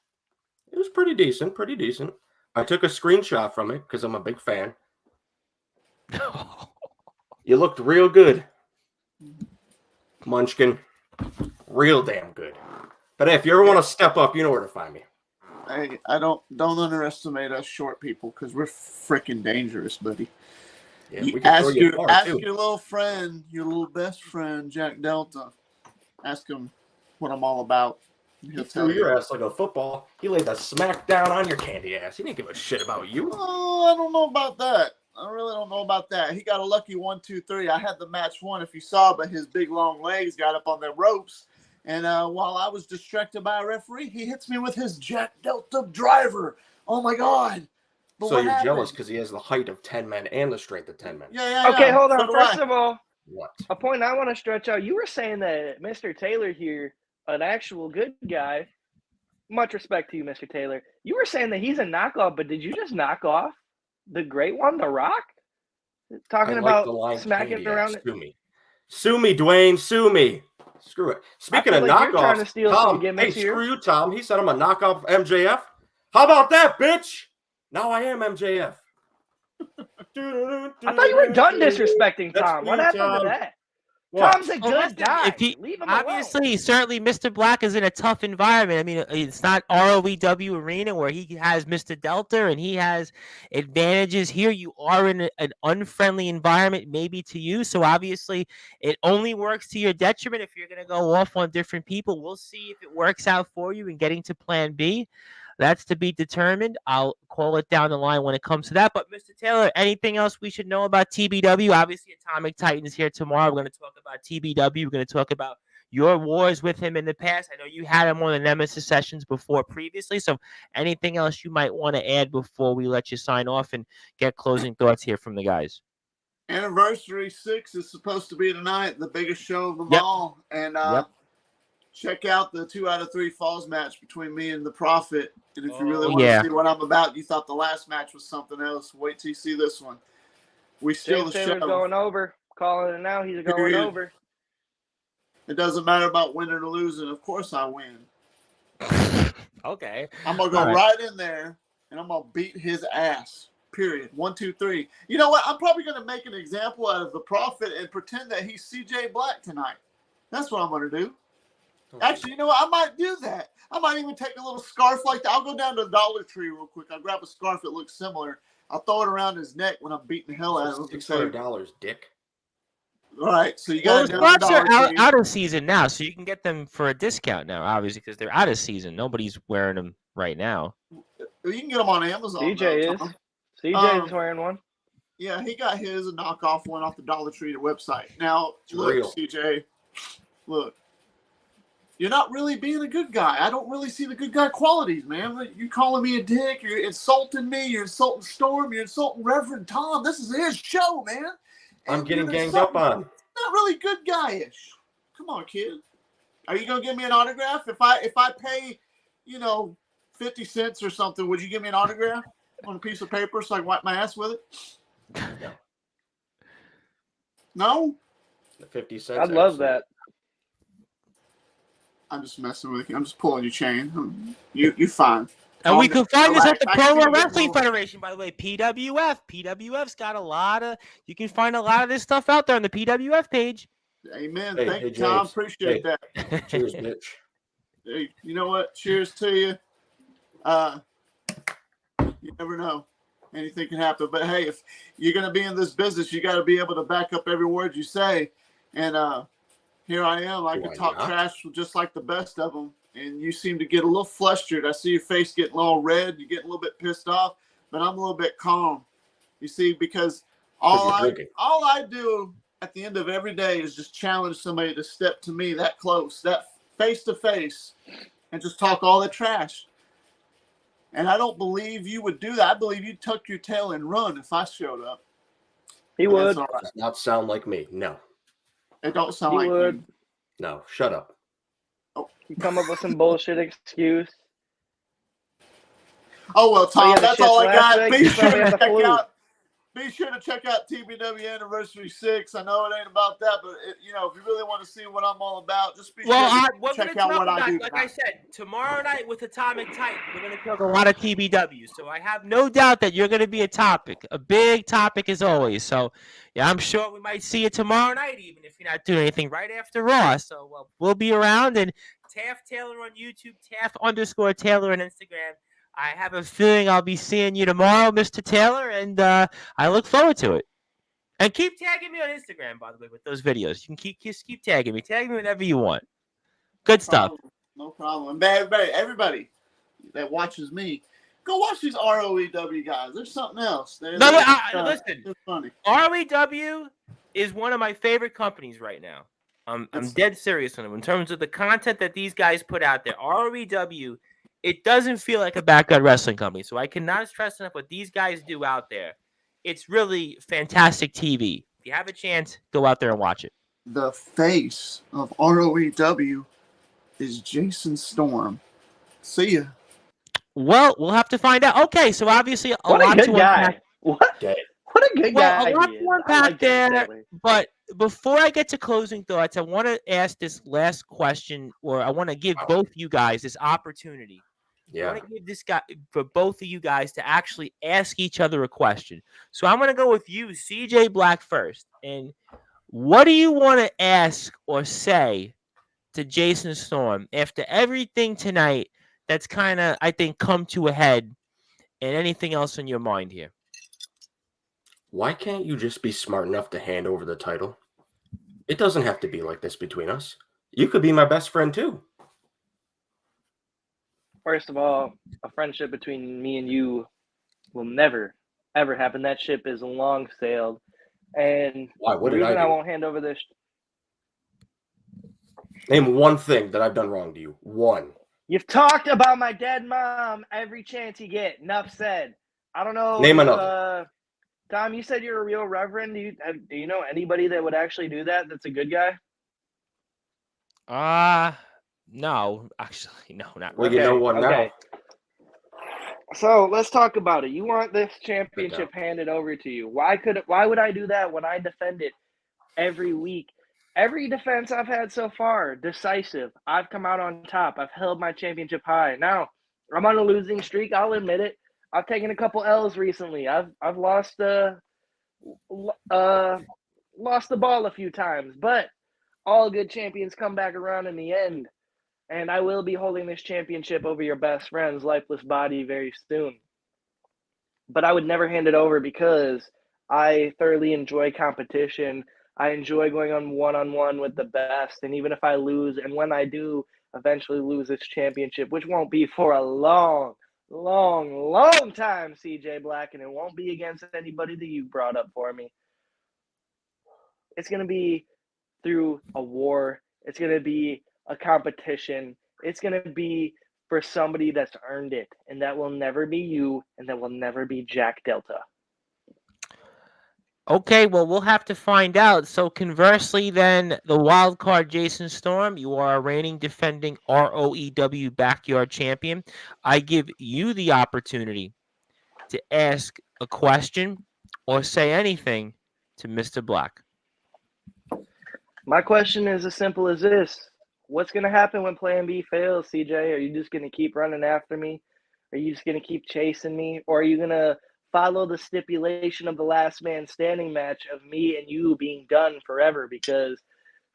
It was pretty decent, pretty decent. I took a screenshot from it because I'm a big fan. You looked real good, Munchkin. Real damn good. But hey, if you ever want to step up, you know where to find me. Hey, I don't underestimate us short people because we're freaking dangerous, buddy. Yeah, You we can throw ask you your apart, ask too. your little friend, your little best friend, Jack Delta. Ask him what I'm all about. He He'll threw tell your you. ass like a football. He laid the smack down on your candy ass. He didn't give a shit about you. Oh, I don't know about that. I really don't know about that. He got a lucky 1, 2, 3. I had the match won if you saw, but his big long legs got up on the ropes. And while I was distracted by a referee, he hits me with his Jack Delta driver. Oh my God. But So what you're happened? jealous because he has the height of 10 men and the strength of 10 men. Yeah. Okay, hold So on. do First I. of all, What? a point I want to stretch out. You were saying that Mr. Taylor here, an actual good guy. Much respect to you, Mr. Taylor. You were saying that he's a knockoff, but did you just knock off the great one, The Rock? Talking I like about the line smacking candy around. ass. Sue me. Sue me, Dwayne. Sue me. Screw it. Speaking feel of like you're trying knockoffs, to steal some Tom, hey, gimmicks here. screw you, Tom. He said I'm a knockoff MJF. How about that, bitch? Now I am MJF. I thought you were done disrespecting That's Tom. What me, happened Tom. to that? What? Tom's a Well, good listen, guy. if he- Leave him alone. Obviously, certainly Mr. Black is in a tough environment. I mean, it's not ROEW arena where he has Mr. Delta and he has advantages. Here you are in an unfriendly environment maybe to you. So obviously it only works to your detriment if you're going to go off on different people. We'll see if it works out for you in getting to plan B. That's to be determined. I'll call it down the line when it comes to that. But Mr. Taylor, anything else we should know about TBW? Obviously, Atomic Titan's here tomorrow. We're going to talk about TBW. We're going to talk about your wars with him in the past. I know you had him on the Nemesis sessions before previously. So anything else you might want to add before we let you sign off and get closing thoughts here from the guys? Anniversary 6 is supposed to be tonight, the biggest show of them Yep. all. And Yep. check out the 2 out of 3 falls match between me and the Prophet. And if you really Oh, want yeah. to see what I'm about, you thought the last match was something else. Wait till you see this one. We steal James the Taylor's show. going over. Calling it now. He's going Period. over. It doesn't matter about winning or losing. Of course I win. Okay. I'm going to go All right. right in there, and I'm going to beat his ass. Period. 1, 2, 3. You know what? I'm probably going to make an example out of the Prophet and pretend that he's CJ Black tonight. That's what I'm going to do. Actually, you know what? I might do that. I might even take a little scarf like that. I'll go down to the Dollar Tree real quick. I'll grab a scarf that looks similar. I'll throw it around his neck when I'm beating the hell out of him. And say, $600, dick. all right, so you Well, got the it down to spots are Dollar Tree. out of season now, so you can get them for a discount now, obviously, because they're out of season. Nobody's wearing them right now. You can get them on Amazon. CJ though, is. Tom. CJ's wearing one. Yeah, he got his, a knockoff one off the Dollar Tree website. Now, It's look, real. CJ, look. You're not really being a good guy. I don't really see the good guy qualities, man. You're calling me a dick. You're insulting me. You're insulting Storm. You're insulting Reverend Tom. This is his show, man. I'm And getting you're ganged up insulting- on. Not really good guy-ish. Come on, kid. Are you gonna give me an autograph? If I pay, 50 cents or something, would you give me an autograph on a piece of paper so I can wipe my ass with it? No? The 50 cents. I'd love that. I'm just messing with you. I'm just pulling your chain. You're fine. And we can find this at the I can Pro see you Wrestling getting Federation, by the way. PWF. PWF's got a lot of. You can find a lot of this stuff out there on the PWF page. Amen. Hey, Thank hey, you, Tom. James. Appreciate Hey. that. Cheers, bitch. Hey, you know what? Cheers to you. You never know. Anything can happen. But hey, if you're going to be in this business, you got to be able to back up every word you say. And here I am. I Do can I talk not? trash just like the best of them. And you seem to get a little flustered. I see your face getting all red. You get a little bit pissed off. But I'm a little bit calm. You see, because all you're drinking. I do at the end of every day is just challenge somebody to step to me that close, that face to face, and just talk all the trash. And I don't believe you would do that. I believe you'd tuck your tail and run if I showed up. He But would. that's all right. Does not sound like me. No. It don't sound He like would. you. No, shut up. You come up with some bullshit excuse. Oh well, Tom, yeah, the that's all I shits last got. week, Be you sure probably to had the check flu. out. Be sure to check out TBW Anniversary 6. I know it ain't about that, but if you really want to see what I'm all about, just be Well, sure we're to going check to out talk what about, I do like I tonight. said, tomorrow night with Atomic Titan, we're going to talk a lot of TBW. So I have no doubt that you're going to be a topic, a big topic as always. So, yeah, I'm sure we might see you tomorrow night, even if you're not doing anything right after Raw. So we'll be around. And Taft Taylor on YouTube, Taft_Taylor on Instagram. I have a feeling I'll be seeing you tomorrow, Mr. Taylor, and I look forward to it. And keep tagging me on Instagram, by the way, with those videos. You can keep tagging me. Tag me whenever you want. Good stuff. No problem. And everybody that watches me, go watch these ROEW guys. There's something else. Listen. They're funny. ROEW is one of my favorite companies right now. I'm dead serious on them in terms of the content that these guys put out there. ROEW, it doesn't feel like a backyard wrestling company. So I cannot stress enough what these guys do out there. It's really fantastic TV. If you have a chance, go out there and watch it. The face of ROEW is Jason Storm. See ya. Well, we'll have to find out. Okay, so obviously a What a lot good to guy. unpack. What a good Well, guy. a lot he to is. I unpack like James there. Taylor. But before I get to closing thoughts, I want to ask this last question, or I want to give both you guys this opportunity. I want to give this guy for both of you guys to actually ask each other a question. So I'm going to go with you, CJ Black, first. And what do you want to ask or say to Jason Storm after everything tonight that's kind of, I think, come to a head, and anything else on your mind here? Why can't you just be smart enough to hand over the title? It doesn't have to be like this between us. You could be my best friend too. First of all, a friendship between me and you will never, ever happen. That ship is long sailed. And Why? What the did reason I do? won't hand over this. Name one thing that I've done wrong to you. One. You've talked about my dead mom every chance you get. Enough said. I don't know. Name another. Tom, you said you're a real reverend. Do you know anybody that would actually do that? That's a good guy. No, actually, no, not Well, really. you know what now? So let's talk about it. You want this championship handed over to you. Why would I do that when I defend it every week? Every defense I've had so far, decisive. I've come out on top. I've held my championship high. Now, I'm on a losing streak. I'll admit it. I've taken a couple L's recently. I've lost the ball a few times, but all good champions come back around in the end. And I will be holding this championship over your best friend's lifeless body very soon. But I would never hand it over because I thoroughly enjoy competition. I enjoy going on one-on-one with the best. And even if I lose, and when I do eventually lose this championship, which won't be for a long time, CJ Black, and it won't be against anybody that you brought up for me. It's going to be through a war. It's going to be a competition. It's going to be for somebody that's earned it, and that will never be you, and that will never be Jack Delta. Okay, well, we'll have to find out. So conversely, then, the wild card Jason Storm, you are a reigning defending ROEW backyard champion. I give you the opportunity to ask a question or say anything to Mr. Black. My question is as simple as this. What's going to happen when Plan B fails, CJ? Are you just going to keep running after me? Are you just going to keep chasing me? Or are you going to follow the stipulation of the last man standing match of me and you being done forever? Because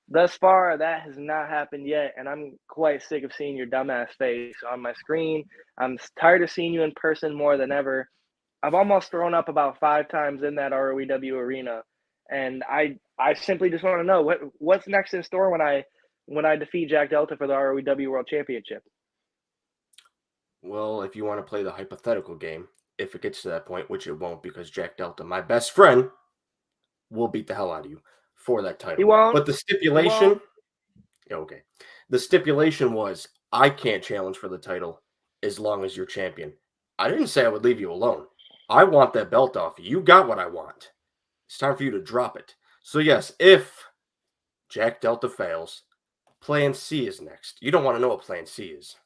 thus far, that has not happened yet, and I'm quite sick of seeing your dumbass face on my screen. I'm tired of seeing you in person more than ever. I've almost thrown up about 5 times in that ROEW arena, and I simply just want to know what's next in store when I defeat Jack Delta for the ROEW World Championship. Well, if you want to play the hypothetical game, if it gets to that point, which it won't, because Jack Delta, my best friend, will beat the hell out of you for that title. He won't. But the stipulation, okay. The stipulation was I can't challenge for the title as long as you're champion. I didn't say I would leave you alone. I want that belt off. You got what I want. It's time for you to drop it. So yes, if Jack Delta fails, Plan C is next. You don't want to know what Plan C is.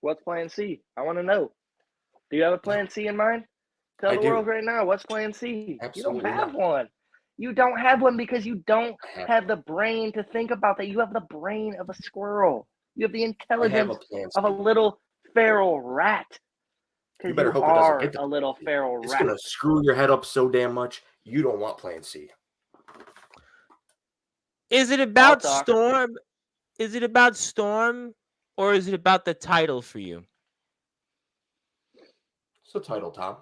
What's Plan C? I want to know. Do you have a Plan C in mind? Tell I the do. world right now. What's Plan C? Absolutely You don't have not. one. You don't have one because you don't I have the brain to think about that. You have the brain of a squirrel. You have the have intelligence a Plan C. of a little feral rat. You Because better you hope it doesn't are get to a little Plan C. feral It's rat. going to screw your head up so damn much, you don't want Plan C. Is it about talk. Storm? Is it about Storm, or is it about the title for you? It's the title, Tom.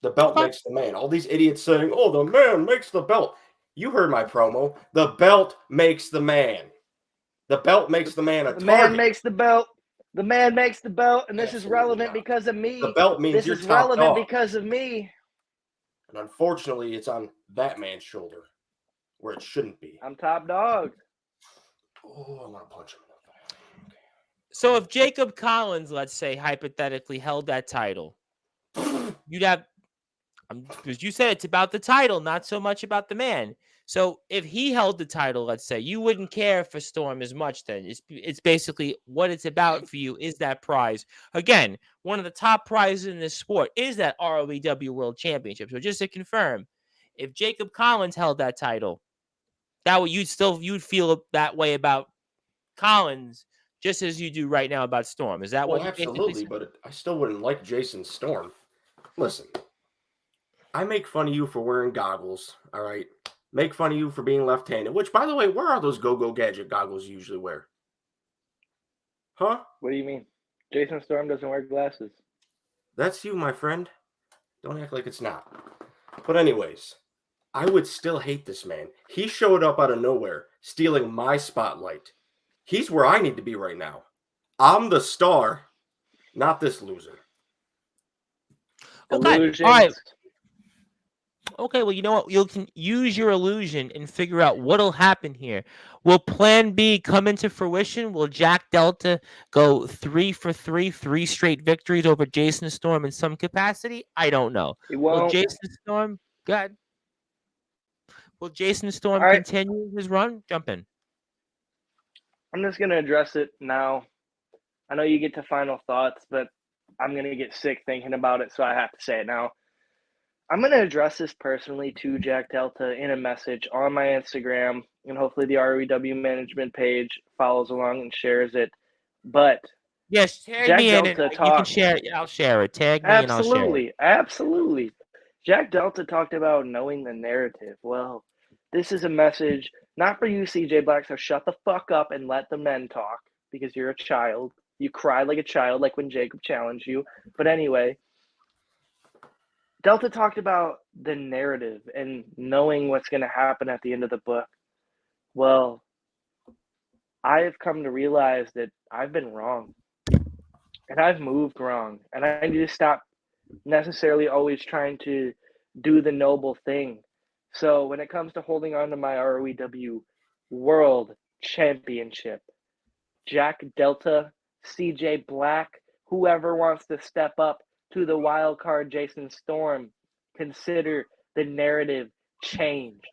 The belt Okay. makes the man. All these idiots saying, oh, the man makes the belt. You heard my promo. The belt makes the man. The belt makes the man a The target. man makes the belt. The man makes the belt, and this is Absolutely relevant not. because of me. The belt means This you're is top relevant dog. because of me. And unfortunately, it's on that man's shoulder where it shouldn't be. I'm top dog. Oh, I want to punch him. So if Jacob Collins, let's say, hypothetically held that title, you'd have, because you said it's about the title, not so much about the man. So if he held the title, let's say, you wouldn't care for Storm as much then. It's basically what it's about for you is that prize. Again, one of the top prizes in this sport is that ROEW World Championship. So just to confirm, if Jacob Collins held that title, that would you'd feel that way about Collins just as you do right now about Storm. Is that Well, what you basically absolutely, said? but I still wouldn't like Jason Storm. Listen, I make fun of you for wearing goggles, all right? Make fun of you for being left-handed, which, by the way, where are those go-go gadget goggles you usually wear? Huh? What do you mean? Jason Storm doesn't wear glasses. That's you, my friend. Don't act like it's not. But anyways, I would still hate this man. He showed up out of nowhere, stealing my spotlight. He's where I need to be right now. I'm the star, not this loser. Okay. Illusions. All right. Okay, well, you know what? You can use your illusion and figure out what'll happen here. Will Plan B come into fruition? Will Jack Delta go 3 for 3, 3 straight victories over Jason Storm in some capacity? I don't know. He Will won't. Jason Storm, go ahead. Will Jason Storm All right. continue his run? Jump in. I'm just going to address it now. I know you get to final thoughts, but I'm going to get sick thinking about it, so I have to say it now. I'm going to address this personally to Jack Delta in a message on my Instagram, and hopefully the ROEW management page follows along and shares it. But Yes, tag Jack me in it. Delta You can talked. share it. I'll share it. Tag me and I'll share it. Absolutely. Jack Delta talked about knowing the narrative. Well, this is a message not for you, CJ Black, so shut the fuck up and let the men talk because you're a child. You cry like a child, like when Jacob challenged you. But anyway, Delta talked about the narrative and knowing what's going to happen at the end of the book. Well, I have come to realize that I've been wrong. And I've moved wrong. And I need to stop necessarily always trying to do the noble thing. So when it comes to holding on to my ROEW World Championship, Jack Delta, CJ Black, whoever wants to step up to the wild card Jason Storm, consider the narrative changed.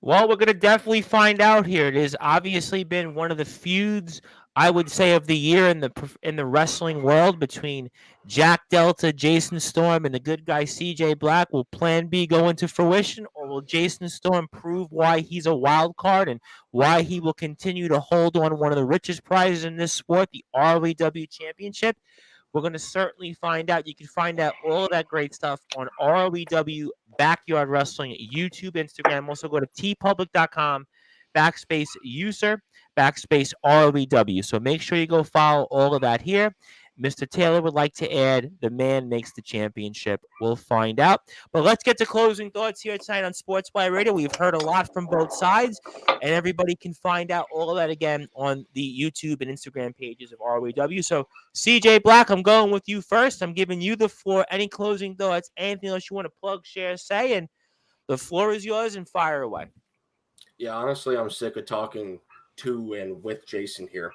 Well, we're going to definitely find out here. It has obviously been one of the feuds, I would say, of the year in the wrestling world between Jack Delta, Jason Storm, and the good guy CJ Black. Will Plan B go into fruition, or will Jason Storm prove why he's a wild card and why he will continue to hold on one of the richest prizes in this sport, the ROEW Championship? We're going to certainly find out. You can find out all of that great stuff on ROEW Backyard Wrestling, YouTube, Instagram. Also go to tpublic.com/user /ROEW. So make sure you go follow all of that here. Mr. Taylor would like to add, the man makes the championship. We'll find out. But let's get to closing thoughts here tonight on Sportswire Radio. We've heard a lot from both sides, and everybody can find out all of that again on the YouTube and Instagram pages of ROEW. So, CJ Black, I'm going with you first. I'm giving you the floor. Any closing thoughts, anything else you want to plug, share, say, and the floor is yours, and fire away. Yeah, honestly, I'm sick of talking to and with Jason here.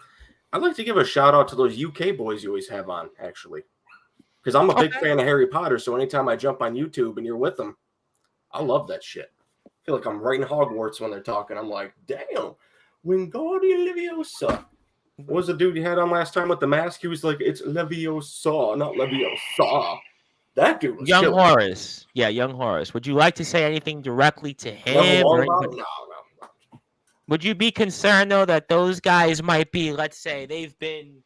I'd like to give a shout out to those UK boys you always have on, actually, because I'm a big fan of Harry Potter. So anytime I jump on YouTube and you're with them, I love that shit. feel like I'm right in Hogwarts when they're talking. I'm like, damn, Wingardium Leviosa. What was the dude you had on last time with the mask? He was like, it's Leviosa, not Leviosa. That dude was Young killer. Horace. Yeah, young Horace. Would you like to say anything directly to Level him? long Or about? anybody? No. Would you be concerned, though, that those guys might be, let's say, they've been,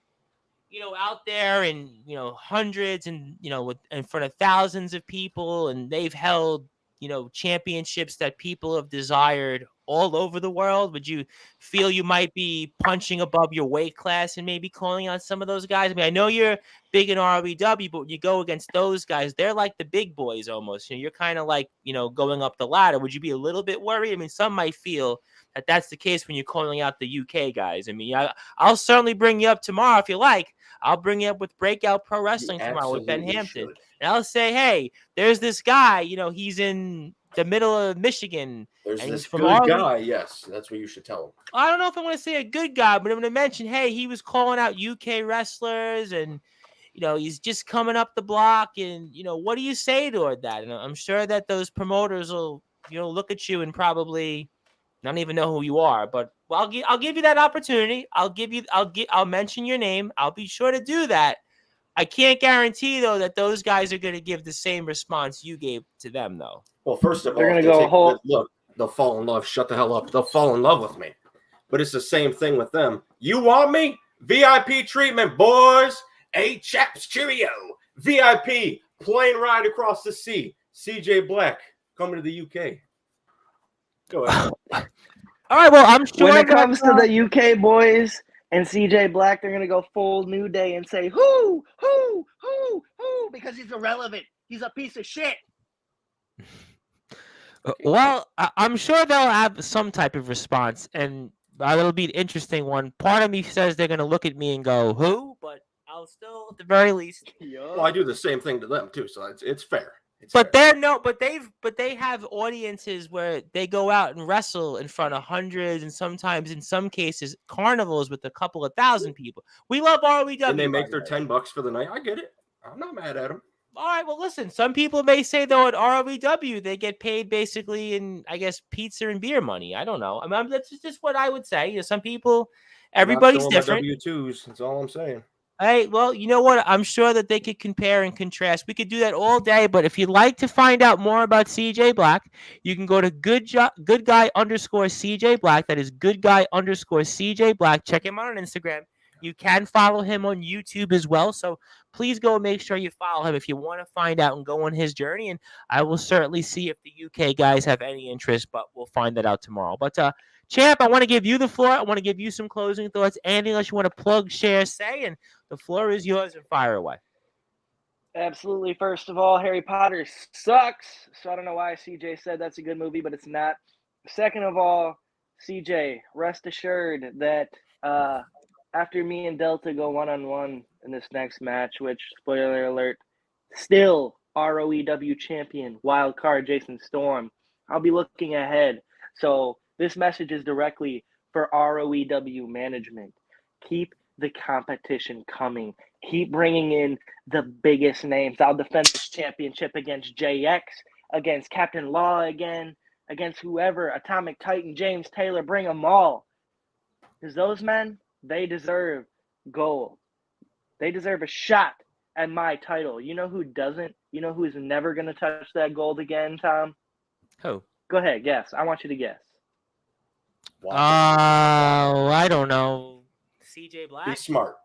out there in, hundreds and, in front of thousands of people, and they've held, championships that people have desired all over the world? Would you feel you might be punching above your weight class and maybe calling out some of those guys? I mean, I know you're big in ROEW, but when you go against those guys, they're like the big boys almost. You're kind of like, going up the ladder. Would you be a little bit worried? I mean, some might feel that that's the case when you're calling out the UK guys. I mean, I'll certainly bring you up tomorrow if you like. I'll bring you up with Breakout Pro Wrestling tomorrow with Ben Hampton. Should. And I'll say, hey, there's this guy, he's in the middle of Michigan. There's and this he's from good Arlington. guy. Yes, that's what you should tell him. I don't know if I'm going to say a good guy, but I'm going to mention, hey, he was calling out UK wrestlers and, he's just coming up the block. And, what do you say toward that? And I'm sure that those promoters will, look at you and probably not even know who you are. But I'll give you that opportunity. I'll mention your name. I'll be sure to do that. I can't guarantee, though, that those guys are going to give the same response you gave to them, though. Well, first of all, They're gonna go look, they'll fall in love. Shut the hell up. They'll fall in love with me. But it's the same thing with them. You want me? VIP treatment, boys. Hey, chaps, cheerio. VIP, plane ride across the sea. CJ Black, coming to the UK. Go ahead. All right, well, I'm sure when it comes to the UK boys and CJ Black, they're gonna go full New Day and say who, because he's irrelevant. He's a piece of shit. Well, I'm sure they'll have some type of response, and it'll be an interesting one. Part of me says they're going to look at me and go, who? But I'll still, at the very least. Well, I do the same thing to them, too, so it's fair. But they have audiences where they go out and wrestle in front of hundreds and sometimes in some cases carnivals with a couple of thousand people. We love ROEW. And they make their $10 for the night. I get it. I'm not mad at them. All right, well, listen, some people may say, though, at ROEW, they get paid basically in, I guess, pizza and beer money. I don't know. I mean, that's just what I would say. Some people, everybody's different. W-2s, that's all I'm saying. Hey, well, you know what? I'm sure that they could compare and contrast. We could do that all day, but if you'd like to find out more about CJ Black, you can go to good guy underscore CJ Black. That is good guy underscore CJ Black. Check him out on Instagram. You can follow him on YouTube as well. So please go and make sure you follow him if you want to find out and go on his journey. And I will certainly see if the UK guys have any interest, but we'll find that out tomorrow. But Champ, I want to give you the floor. I want to give you some closing thoughts. Andy, unless you want to plug, share, say, and the floor is yours and fire away. Absolutely. First of all, Harry Potter sucks. So I don't know why CJ said that's a good movie, but it's not. Second of all, CJ, rest assured that after me and Delta go one-on-one in this next match, which, spoiler alert, still ROEW champion, wild card Jason Storm, I'll be looking ahead. So this message is directly for ROEW management. Keep the competition coming. Keep bringing in the biggest names. I'll defend this championship against JX, against Captain Law again, against whoever, Atomic Titan, James Taylor, bring them all. Because those men, they deserve gold. They deserve a shot at my title. You know who doesn't? You know who's never going to touch that gold again, Tom? Who? Go ahead, guess. I want you to guess. I don't know. CJ Black? Be smart.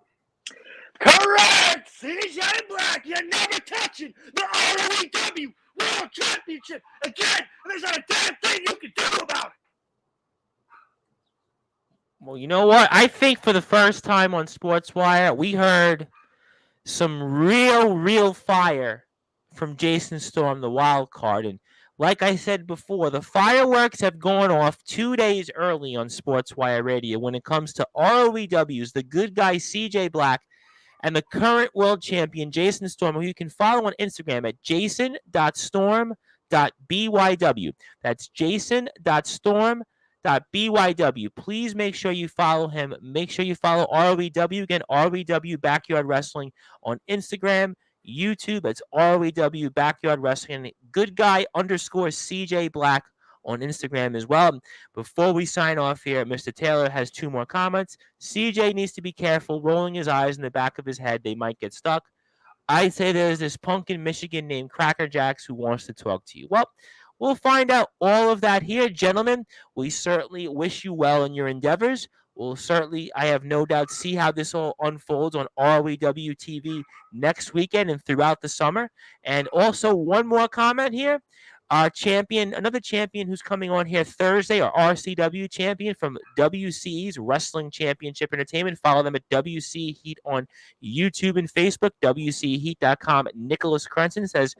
Correct! CJ Black, you're never touching the ROEW World Championship again! And there's not a damn thing you can do about it! Well, you know what? I think for the first time on Sportswire, we heard some real fire from Jason Storm, the wild card. And like I said before, the fireworks have gone off 2 days early on Sportswire Radio when it comes to ROEW's, the good guy CJ Black, and the current world champion Jason Storm, who you can follow on Instagram at jason.storm.byw. That's jason.storm.byw. Please make sure you follow him. Make sure you follow ROEW. Again, ROEW Backyard Wrestling on Instagram, YouTube. That's ROEW Backyard Wrestling. Good guy underscore CJ Black on Instagram as well. Before we sign off here, Mr. Taylor has 2 more comments. CJ needs to be careful rolling his eyes in the back of his head. They might get stuck. I say there's this punk in Michigan named Cracker Jacks who wants to talk to you. Well, we'll find out all of that here, gentlemen. We certainly wish you well in your endeavors. We'll certainly, I have no doubt, see how this all unfolds on ROEW TV next weekend and throughout the summer. And also, one more comment here. Our champion, another champion who's coming on here Thursday, our RCW champion from WCE's Wrestling Championship Entertainment. Follow them at WC Heat on YouTube and Facebook, WCHeat.com. Nicholas Crenson says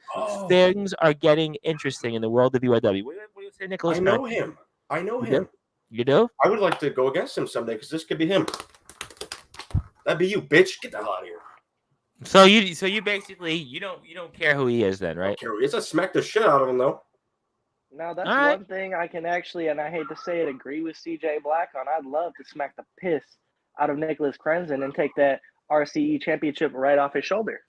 things are getting interesting in the world of UIW. What do you say, Nicholas? I know him. I know You him. do? You do? I would like to go against him someday because this could be him. That'd be you, bitch. Get the hell out of here. So you basically you don't care who he is then, I right? don't care. It's a smack the shit out of him though. Now that's All right. one thing I can actually, and I hate to say it, agree with CJ Black on. I'd love to smack the piss out of Nicholas Crenson and take that RCE championship right off his shoulder.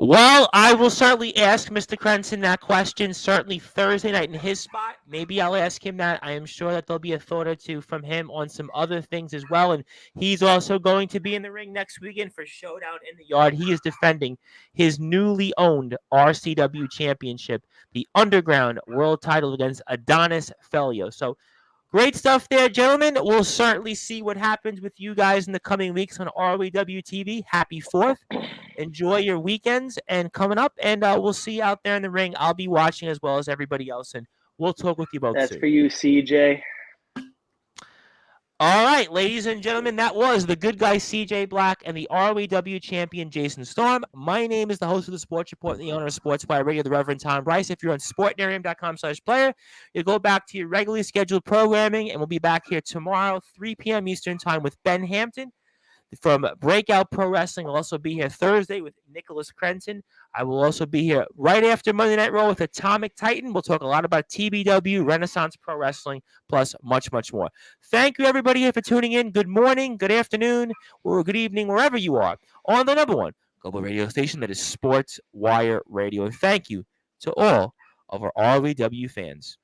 Well, I will certainly ask Mr. Crenson that question, certainly Thursday night in his spot. Maybe I'll ask him that. I am sure that there'll be a thought or two from him on some other things as well. And he's also going to be in the ring next weekend for Showdown in the Yard. He is defending his newly owned RCW championship, the Underground World title against Adonis Felio. So great stuff there, gentlemen. We'll certainly see what happens with you guys in the coming weeks on ROEW TV. Happy 4th. Enjoy your weekends and coming up, and we'll see you out there in the ring. I'll be watching as well as everybody else, and we'll talk with you both That's soon. for you, CJ. All right, ladies and gentlemen, that was the good guy CJ Black and the ROEW champion Jason Storm. My name is the host of the Sports Report and the owner of Sportzwire Radio, the Reverend Tom Bryce. If you're on sportnarium.com/player, you'll go back to your regularly scheduled programming, and we'll be back here tomorrow, 3 p.m. Eastern Time with Ben Hampton from Breakout Pro Wrestling. I'll also be here Thursday with Nicholas Crenson. I will also be here right after Monday Night Raw with Atomic Titan. We'll talk a lot about TBW, Renaissance Pro Wrestling, plus much, much more. Thank you, everybody, here for tuning in. Good morning, good afternoon, or good evening, wherever you are, on the number one global radio station that is Sportswire Radio. And thank you to all of our ROEW fans.